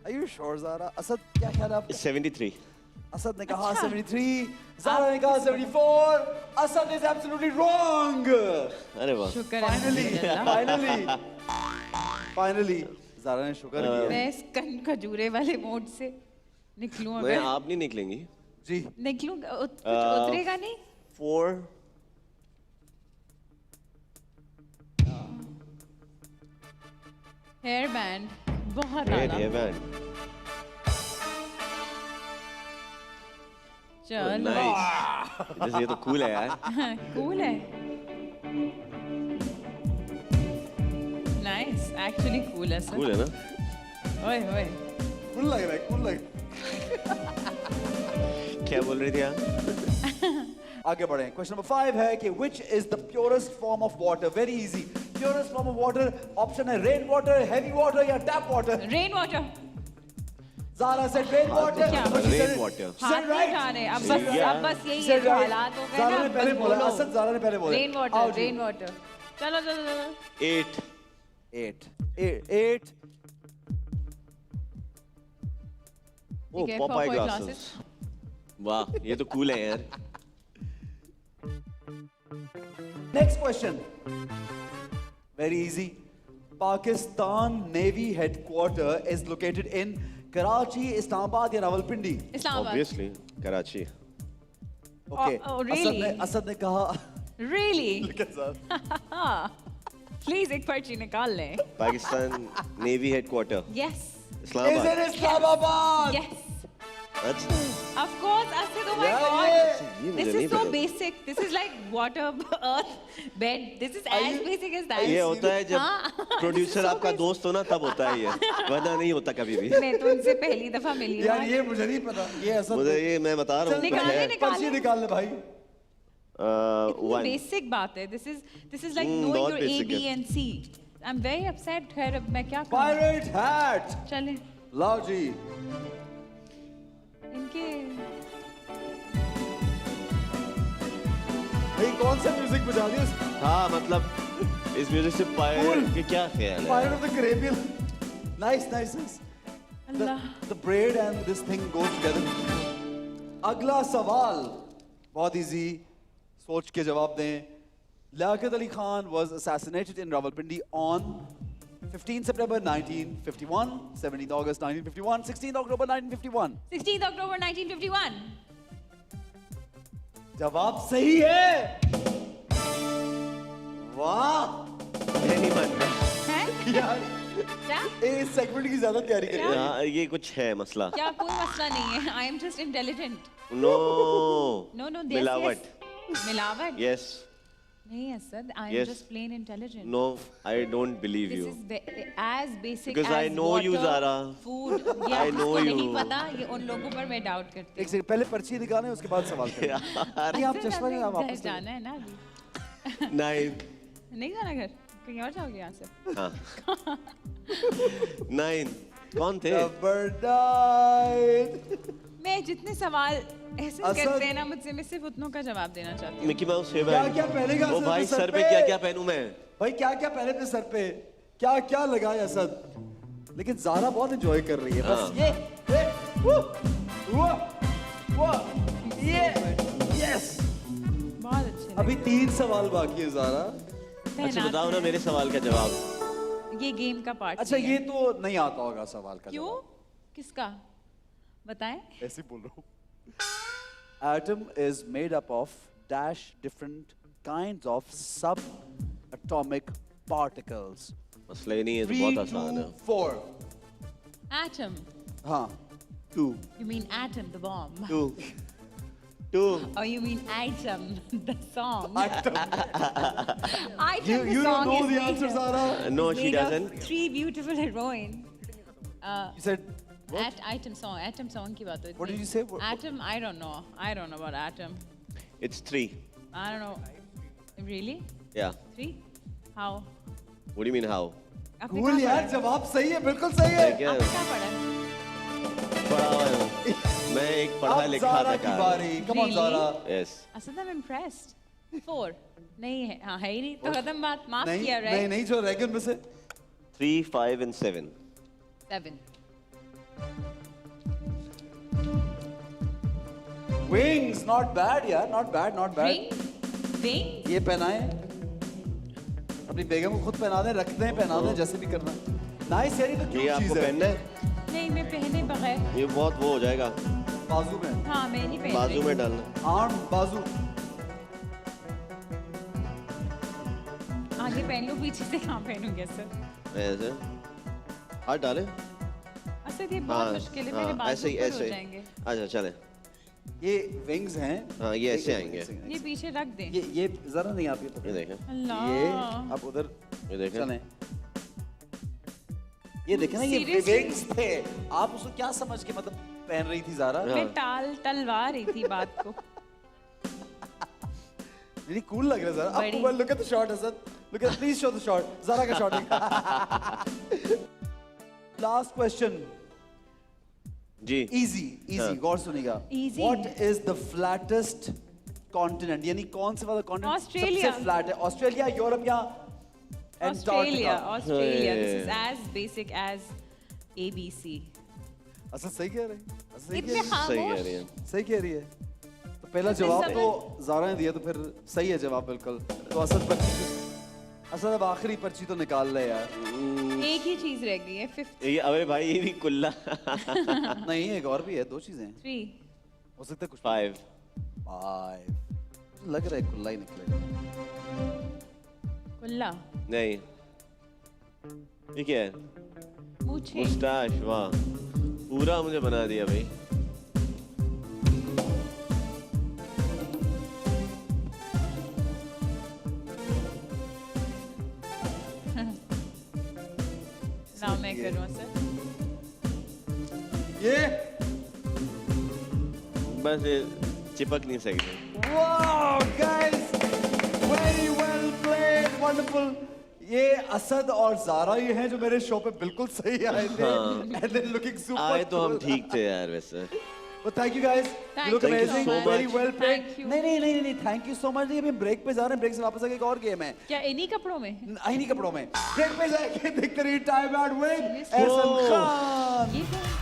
Are you sure, Zara? Asad, क्या ख्याल है आपका? 73। असद ने कहा अच्छा। 73, Zara ने कहा 74. Asad is absolutely wrong. अरे वाह। शुक्र है Finally, अल्लाह। finally, Zara ने शुक्र किया। मैं इस कन खजूरे वाले मोड से निकलूं मैं अगर आप नहीं निकलेंगी। जी। निकलूं कुछ उतरेगा नहीं? 4। हेयर बैंड बहुत Great आला। hair band. चलो Nice. ये तो cool है यार। कूल है। नाइस, एक्चुअली कूल है सर। Cool है ना? ओए ओए। Cool लग रहा है, cool लग रहा है। क्या बोल रही थी आप? आगे बढ़ें। Question number 5 है कि which is the purest form of water? Very easy. Purest form of water option है rain water, heavy water या tap water. Rain water. Zara said rain water. क्या? but she said Rain it- water. she हाथ said नहीं right. उठा रहे, अब She बस said Yeah. अब बस She यही said है, right. हालात हो गए Zara ना, ने पहले बस बोला, बोलो। असद Zara ने पहले बोला। रेन आओ वाटर, जी। Rain water. चलो चलो चलो। 8। 8. Oh, ठीक है, Popeye Popeye glasses. वाह, ये तो cool है यार। Next question. Very easy. Pakistan Navy headquarter is located in Karachi, Islamabad या Rawalpindi? Islamabad. Obviously, Karachi. Okay. Oh, really? Asad ने कहा Really? के साथ प्लीज एक पर्ची निकाल लें। Pakistan navy headquarter Yes. Is Islamabad. it Islamabad? Yes. अच्छा। Of course, Asid, oh my Yeah, God. yeah. ये This मुझे नहीं is so पता। basic. This is like water, earth, bed. This is Are as you- basic as that. ये होता है हाँ, जब this प्रोड्यूसर is so आपका basic. दोस्त हो ना तब होता है ये, वरना नहीं होता कभी भी। मैं तो उनसे पहली दफा मिली यार हूँ। ये मुझे नहीं पता। ये असद मुझे ये मैं बता रहा हूँ कुछ निकाले, है। निकाले। पर्ची निकाल ले भाई। इतनी 1। बेसिक बात है। This is like knowing बहुत your A, basic B है। and C. I'm very upset. खैर अब मैं क्या करूँ? Pirate hat. चले लाओ जी। इनके भाई कौन सा म्यूजिक बजा दिया? हाँ मतलब इस म्यूजिक से पायर के क्या ख्याल है? Pirate of the Caribbean. Nice. Allah. The braid and this thing goes together. अगला सवाल बहुत इजी, सोच के जवाब दें। Liaquat Ali Khan was assassinated in Rawalpindi on 15 September 1951, 17th August 1951, 16th October 1951. 16th October 1951. जवाब सही है। वाह यही मान लो। हैं? यार, क्या इस सेगमेंट की ज्यादा तैयारी करिए। हाँ, ये कुछ है मसला। क्या कोई मसला नहीं है। I am just intelligent. No no no मिलावट। मिलावट यस नहीं Asad, I am Yes. Just plain intelligent. No I don't believe This you is as basic Because I as know you, water, Zara. food। ये I know जिसको नहीं you. पता, ये उन लोगों पर मैं डाउट करती एक सेकंड, पहले पर्ची निकालें उसके बाद सवाल करें। नहीं, आप हूँ। चश्मा नहीं, आप घर वापस ले जाना है ना अभी। नाइन नहीं जाना घर, कहीं और जाओगे यहाँ से। हाँ नाइन कौन थे? नंबर 9। मैं जितने सवाल ऐसे असद- करते हैं ना मुझसे, मैं सिर्फ उतनों का जवाब देना चाहती हूँ। मिकी माउस है क्या क्या पहनेगा ओ असद भाई अपने सर पे क्या क्या पहनूं मैं? भाई क्या क्या पहने थे सर पे, क्या क्या लगाया असद। लेकिन ज़ारा बहुत एंजॉय कर रही है। बस हाँ। ये वो ये यस। बहुत अच्छे अभी 3 सवाल बाकी है ज़ारा। अच्छा बताओ ना मेरे सवाल का जवाब। ये गेम का पार्ट अच्छा ये तो नहीं आता होगा सवाल का क्यों? जवाब। किसका बताएं? ऐसे बोल रहा हूँ। Atom is made up of dash different kinds of subatomic particles. मसला ही नहीं है, तो 3, बहुत आसान 2, है। 4। Atom. हाँ 2 You mean atom, the bomb? टू Or you mean item, the song? Atom. Item, You the don't song know is the made answer, of- Zara. No, is she made of doesn't. 3 beautiful heroines. You said what? Atom song की बात होती है। What did you say? Atom, I don't know. I don't know about atom. It's 3. I don't know. Really? Yeah. 3? How? What do you mean how? आपने Cool कहाँ यार, पढ़ा? जवाब सही है, बिल्कुल सही है। क्या आपने कहाँ पढ़ा? पढ़ा हुआ है? मैं एक पढ़ा अब लिखा ज़ारा था की बारी। Come on, Really? Zara. Yes Asad, I'm impressed. 4. नहीं है, हाँ है ही नहीं, तो खत्म बात, माफ नहीं किया, नहीं right? नहीं, जो रेगन में से 3, 5 and 7. 7. wings, not bad यार, not bad, not bad। Ring? Ring? ये पहनाए, अपनी बेगम को खुद पहना दें, रख दें, पहना दें, जैसे भी करना। नाइस यार, ये तो ये क्यूट आपको चीज है। पहनना है? नहीं, मैं पहने बगैर। ये बहुत वो हो जाएगा, बाजू में, हाँ, मैं नहीं पहन बाजू रही। में डालना। आर्म, बाजू। आगे पहन लो, पीछे से कहाँ पहनूंगी सर? ऐसे हाथ डाले। असद, ये बहुत मुश्किल है, मेरे हाँ, बाजू ऐसे ही ऊपर ऐसे हो ही। जाएंगे। अच्छा चले। ये विंग्स हैं। हाँ, ये ऐसे एक- आएंगे। एक second, ये पीछे रख दें। ये जरा नहीं, आप ये ये पकड़ें। देखें, अल्लाह। ये आप उधर ये देखें। चलें। ये देखें ना, ये Seriously? विंग्स थे। आप उसको क्या समझ के मतलब पहन रही थी ज़ारा? हाँ। मैं टलवा रही थी बात को। really cool लग रहा है ज़ारा। बड़ी। आपको look at the shot, Asad. Look at, please show the shot. Zaara का shot। Last question. जी Easy, easy. हाँ। गौर सुनिएगा। Easy। What is the flattest continent? यानी कौन से वाला continent Australia। सबसे flat है? ऑस्ट्रेलिया, यूरोप या Australia, Antarctica? Australia. This is Hey. as basic as ABC. Asad सही कह रही है। असद सही इतने कह रही है। सही कह खामोश। रही है। सही कह रही है। तो पहला इतने जवाब समय- तो ज़ारा ने दिया, तो फिर सही है जवाब बिल्कुल। तो असद अब आखिरी पर्ची तो निकाल ले यार। एक ही चीज रह गई है, 5th। ये अबे भाई ये भी कुल्ला। नहीं, एक और भी है, 2 चीजें हैं। 3। हो सकता है कुछ 5 5 लग रहा है खुला ही निकलेगा। कुल्ला। नहीं, ये क्या है? मूछें। मुस्टाश, वाह, पूरा मुझे बना दिया भाई। ना मैं करूँ सर। ये बस ये चिपक नहीं सकते। Wow guys, very well played, wonderful. ये असद और ज़ारा ये हैं जो मेरे शो पे बिल्कुल सही आए थे। And then looking super. आए तो हम ठीक थे यार वैसे। But thank you guys. Thank You look you so amazing. much. Very well played. Thank you. नहीं, thank you so much। नहीं, अभी ब्रेक पे जा रहे हैं, ब्रेक से वापस आके एक और गेम है। क्या इन्हीं कपड़ों में? नहीं कपड़ों में। ब्रेक पे जाके देखते रहिए time out with Yes. Ehsan Oh. Khan. ये क्या है?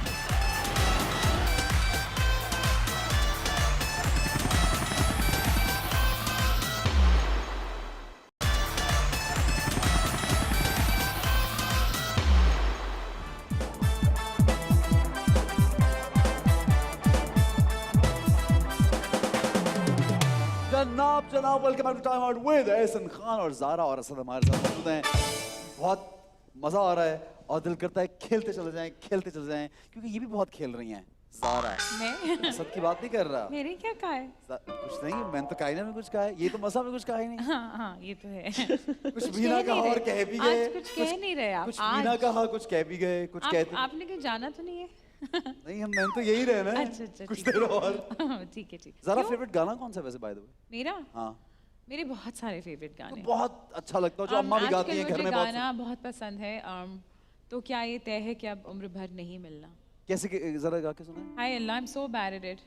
जनाब welcome back to time out with Ehsan Khan और ज़ारा और असद हमारे साथ मौजूद हैं। बहुत मजा आ रहा है और दिल करता है खेलते चले जाएं क्योंकि ये भी बहुत खेल रही हैं। ज़ारा मैं असद की बात नहीं कर रहा। मेरे क्या कहा है? कुछ नहीं, मैंने तो कायना में कुछ कहा है, ये तो मसा में कुछ कहा ही नहीं। हाँ ये तो है। कुछ भी ना कहा और कह भी गए। आज कुछ कह नहीं रहे आप। कुछ भी ना कहा, कुछ कह भी गए, कुछ कहते आपने कहीं जाना तो नहीं है? नहीं, हम मैंने तो यही रहना है। अच्छा, कुछ ठीक देर और। ठीक है। ज़ारा क्यों? फेवरेट गाना कौन सा है वैसे बाय द वे? मेरा? हाँ, मेरे बहुत सारे फेवरेट गाने। बहुत अच्छा लगता है जो अम्मा भी गाती हैं घर में। बहुत गाना बहुत पसंद है। तो क्या ये तय है कि अब उम्र भर नहीं मिलना? कैसे जरा गा के सुनाएं हाय अल्लाह, I am so bad at it.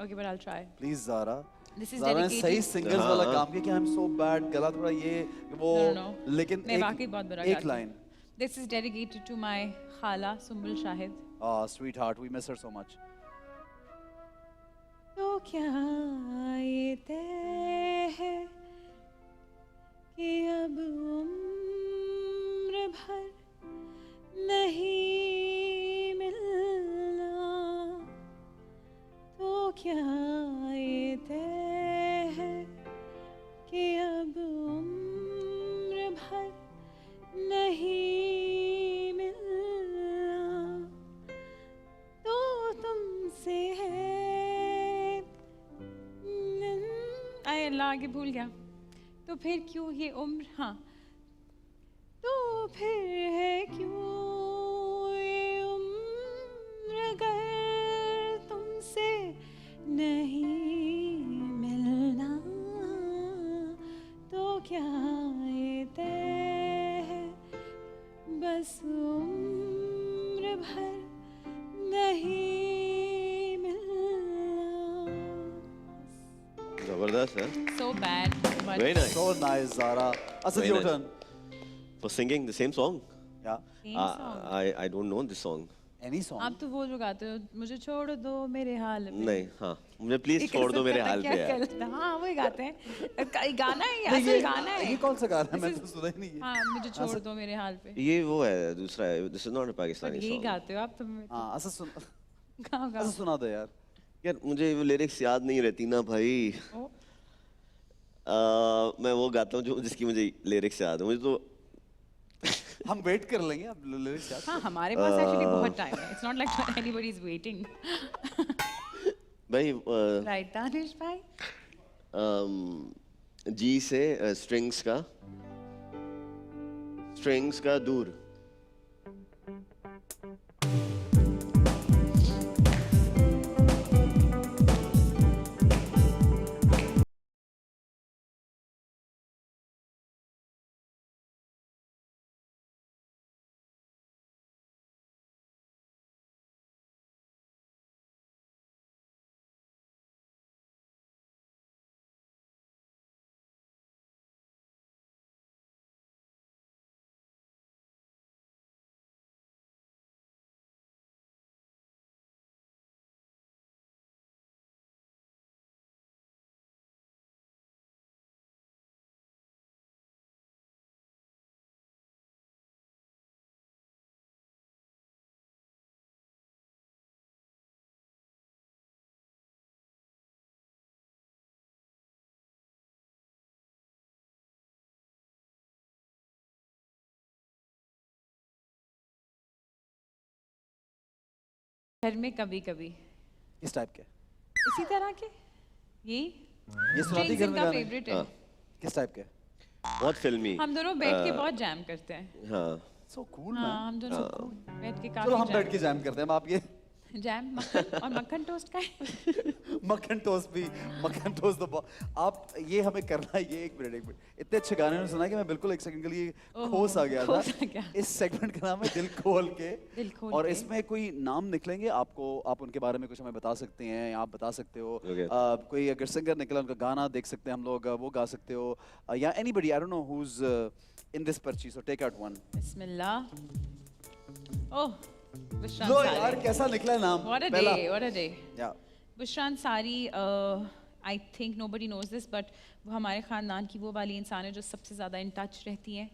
Okay but I will try. Please Zara. This is Zara ने dedicated- सही सिंगर्स हाँ, वाला हाँ। काम किया कि आई एम सो बैड, गला थोड़ा ये वो, No. लेकिन मैं वाकई बहुत बुरा एक गाती हूँ। Line. This is dedicated to my khala Sumbul Shahid. Sweetheart, we miss her so much. तो क्या ये तय है कि अब उम्र भर नहीं मिलना? तो क्या ये तय है कि अब उम्र भर नहीं मिलना? तो तुमसे है आए अल्लाह, आगे भूल गया। तो फिर क्यों ये उम्र, हाँ तो फिर है क्यों ये उम्र अगर तुमसे नहीं मिलना? तो क्या ये तय है बस उम्र भर नहीं मिलना? जबरदस्त है। So bad. But Very nice. So nice Zara. Asad Very your nice. Turn. For singing the same song. या same song. I don't know this song. Any song. आप तो वो जो गाते हो, मुझे छोड़ दो मेरे हाल पे। नहीं, हाँ, मुझे प्लीज एक छोड़ दो कसरत मेरे करना हाल क्या पे यार। करता? हाँ वही गाते हैं। गाना है, नहीं, असल गाना है। ये कौन सा गाना है? This मैंने is- तो सुना ही नहीं है। हाँ मुझे छोड़ दो मेरे हाल पे। ये वो है, दूसरा है। This is not a पर Pakistani यही song. गाते हो आप तो। हाँ, असद सुन, गाओ गाओ। असद सुना दो यार। यार मुझे वो लिरिक्स याद नहीं रहती ना भाई। ओ, मैं वो गाता हूँ जो जिसकी मुझे लिरिक्स याद है। मुझे तो हम वेट कर लेंगे, अब लिरिक्स याद। हाँ हमारे पास एक्चुअली बहुत टाइम है। It's not like anybody is waiting. भाई राइट दानिश भाई। जी से स्ट्रिंग्स का दूर। घर में कभी कभी इस टाइप के। इसी तरह के यही ये सुनाती घर में का गाने? फेवरेट है। हाँ। किस टाइप के? बहुत फिल्मी। हम दोनों बैठ के बहुत जैम करते हैं। हाँ, सो कूल हाँ मैन। हम दोनों बैठ के चलो हम काफी बैठ के जैम करते हैं। अब आप ये जैम मक्खन और मक्खन टोस्ट का है। मक्खन टोस्ट भी, मक्खन टोस्ट तो आप ये हमें करना है। ये एक मिनट इतने अच्छे गाने ने सुना कि मैं बिल्कुल एक सेकंड के लिए खोस आ गया खोस आ था। गया। इस सेगमेंट का नाम है दिल खोल के। दिल खोल और के। इसमें कोई नाम निकलेंगे आपको, आप उनके बारे में कुछ हमें बता सकते हैं या आप बता सकते हो। Okay. कोई अगर सिंगर निकला उनका गाना देख सकते हैं हम लोग, वो गा सकते हो। या anybody, I don't know who is in this पर्ची, सो टेक आउट वन। बिस्मिल्लाह। ओह बुशरान लो सारी। यार कैसा निकला नाम What a पहला। day, what a day. या बुशरान सारी, I think nobody knows this, but वो हमारे ख़ानदान की वो वाली इंसान है जो सबसे ज़्यादा इन टच रहती हैं।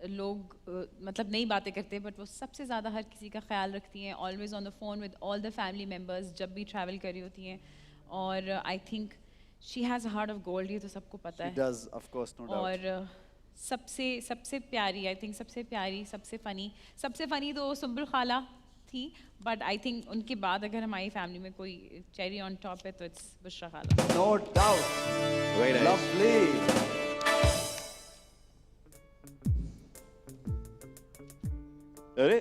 लोग मतलब नई बातें करते हैं बट वो सबसे ज़्यादा हर किसी का ख्याल रखती हैं। Always on the phone with all the family members जब भी ट्रैवल कर रही होती हैं। और I think she has a heart of gold, ये तो सबको पता She है। does, of course, no doubt. और सबसे सबसे प्यारी, आई थिंक सबसे प्यारी, सबसे फनी तो सुंबुल खाला थी, बट आई थिंक उनके बाद अगर हमारी फैमिली में कोई चेरी ऑन टॉप है तो इट्स बुशरा खाला। No doubt. Very nice. Lovely. अरे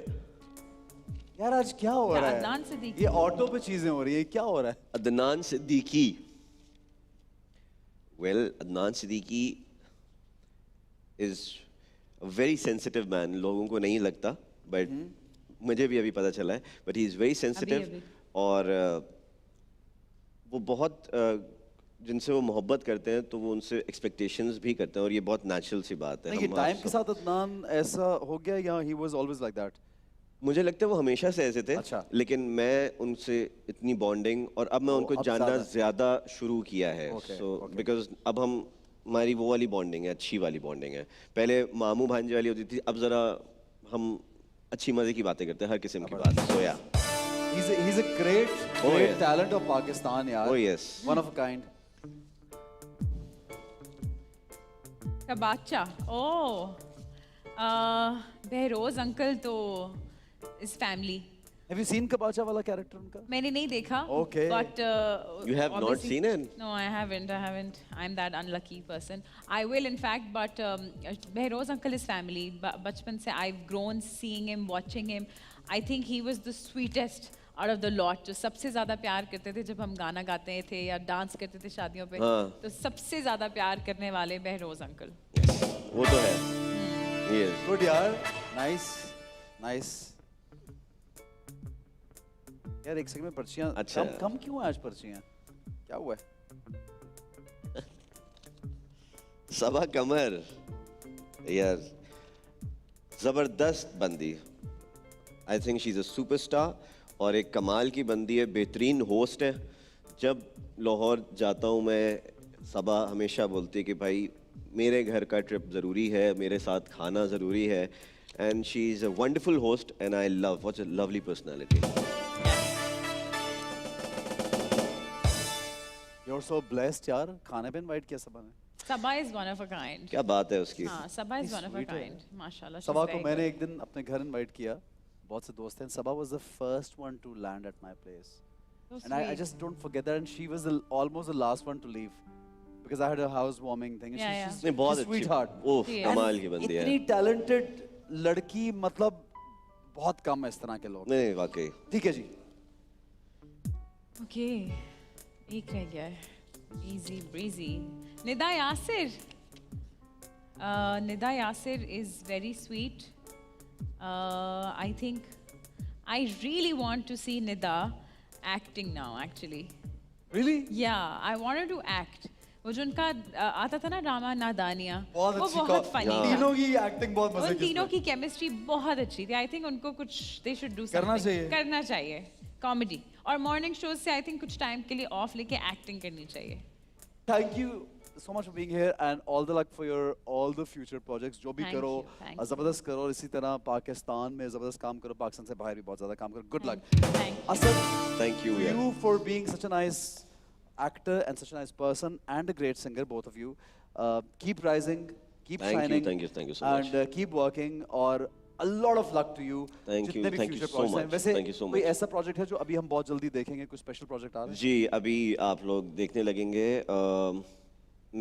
यार आज क्या हो क्या रहा है? अदनान सिद्दीकी? ये ऑटो पे चीजें हो रही है, क्या हो रहा है? Adnan Siddiqui. Well, Adnan Siddiqui is a very sensitive man. लोगों को नहीं लगता, but मुझे भी अभी पता चला है. But he is very sensitive अभी। और वो बहुत जिनसे वो मोहब्बत करते हैं तो वो उनसे expectations भी करते हैं और ये बहुत natural सी बात है. नहीं, ये हम टाइम आप के सब- साथ अदनान ऐसा हो गया या he was always like that? मुझे लगता है वो हमेशा से ऐसे थे. अच्छा। लेकिन मैं उनसे इतनी बॉन्डिंग और अब मैं उनको अब जानना ज़्यादा। ज्यादा शुरू किया है. Okay, So okay. because अब हमारी वो वाली बॉन्डिंग है, अच्छी वाली बॉन्डिंग है. पहले मामू भांजे वाली होती थी, अब जरा हम अच्छी मजे की बातें करते हैं, हर किस्म की बात. So yeah. He's a great Oh, yeah. talent of Pakistan, यार. Oh, yes. One of a kind. कबाचा, ओह, बहरोज अंकल तो इस family Have you seen Kabacha वाला character उनका? मैंने नहीं देखा, Okay. but You have not obviously- seen it? No, I haven't. I'm that unlucky person. I will, in fact, but Behroz uncle is family. बचपन से I've grown seeing him, watching him. I think he was the sweetest out of the lot. जो सबसे ज़्यादा प्यार करते थे जब हम गाना गाते थे या डांस करते थे शादियों पे, हाँ। तो सबसे ज़्यादा प्यार करने वाले बहरोज अंकल। Yes. वो तो है. Yes. Good यार. Nice. Nice. यार एक सेकंड में पर्चियां अच्छा। कम क्यों है आज पर्चियां? क्या हुआ है? सबा कमर यार जबरदस्त बंदी. I think she is a superstar और एक कमाल की बंदी है, बेहतरीन होस्ट है. जब लाहौर जाता हूँ मैं, सबा हमेशा बोलती है कि भाई मेरे घर का ट्रिप ज़रूरी है, मेरे साथ खाना ज़रूरी है. And she is a wonderful host and I love what a lovely personality. You're so blessed यार. खाने पे इनवाइट किया सबा ने. सबा is one of a kind. क्या बात है उसकी. हाँ, सबा is one of a sweet है। kind. माशाल्लाह. she's सबा को very मैंने good. एक दिन अपने घर इनवाइट किया. बहुत से दोस्त हैं. सबा was the first one to land at my place. So And I sweet. just don't forget that. And she was almost the last one to leave because I had a housewarming thing. And Yeah, she's, yeah. she's, नहीं बहुत she's अच्छी. sweetheart. Oh She is. कमाल की बंदी है. इतनी talented लड़की मतलब बहुत कम है इस तरह के लोग. नहीं वाकई. ठीक है जी. Okay, एक रह गया है. Easy breezy. Nida Yasir. Nida Yasir is very sweet. I think I really want to see Nida acting now. Actually, Really? yeah, I wanted to act. वो जो उनका आता था ना ड्रामा नादानिया, बहुत वो अच्छी बहुत फनी था. तीनों की एक्टिंग बहुत मजे उन की. तीनों की केमिस्ट्री बहुत अच्छी थी. आई थिंक उनको कुछ दे शुड डू करना चाहिए. करना चाहिए कॉमेडी और मॉर्निंग शोज से आई थिंक कुछ टाइम के लिए ऑफ लेके एक्टिंग करनी चाहिए. Thank you so much for being here and all the luck for your all the future projects. जो भी Thank करो you, thank you. जबरदस्त करो और इसी तरह पाकिस्तान में जबरदस्त काम करो. पाकिस्तान से बाहर भी बहुत ज्यादा काम करो. Good luck. Thank you. Asad, Thank you. Yeah. you for being such a nice actor and such a nice person and a great singer, both of you. Keep rising, keep Thank you, shining. thank you so much. And keep working और a lot of luck to you. Thank you, जितने भी thank you future so projects हैं. much. वैसे Thank you so कोई much. ऐसा project है जो अभी हम बहुत जल्दी देखेंगे, कोई special project आ रहा है? जी अभी आप लोग देखने लगेंगे.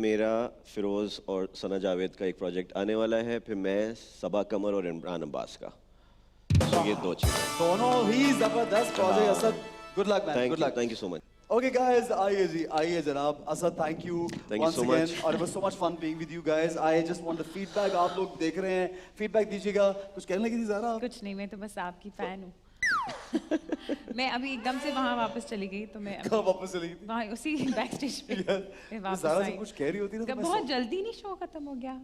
मेरा फिरोज और सना जावेद का एक प्रोजेक्ट आने वाला है, फिर मैं सबा कमर और इमरान अब्बास का. So ये दो चीज़ें. दोनों ही जबरदस्त project. Asad, good luck man, good luck. Thank you so much. Okay guys, आइए जी, आइए जनाब. Asad, thank you Thank you once so again. much. और it was so much fun being with you guys. I just want the feedback. आप लोग देख रहे हैं, feedback दीजिएगा. कुछ कहने लगी थी ज़ारा? कुछ नहीं, मैं तो बस आपकी फैन हूँ. मैं अभी एकदम से वहाँ वापस चली गई तो मैं कहाँ वापस चली गई थी? वहाँ उसी बैक स्टेज पे यार, मैं तो वापस ज़ारा से आई. कुछ कह रही होती ना तो मैं बहुत जल्दी नहीं शो खत्म हो गया.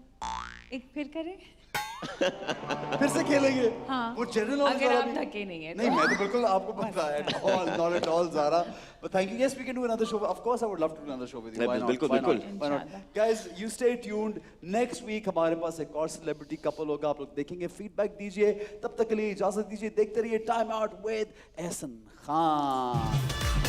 एक फिर करें? फिर से खेलेंगे. हाँ. वो general knowledge अगर वाला आप भी- थके नहीं है नहीं मैं तो बिल्कुल आपको पता है. At all, not at all, Zara. But thank you. Yes, we can do another show. Of course, I would love to do another show with you. Why not? बिल्कुल, Why not? बिल्कुल. Why not? इंशाल्लाह. Guys, you stay tuned. Next week हमारे पास एक और celebrity couple होगा. आप लोग देखेंगे, feedback दीजिए. तब तक के लिए इजाजत दीजिए. देखते रहिए Time Out with Ehsan Khan.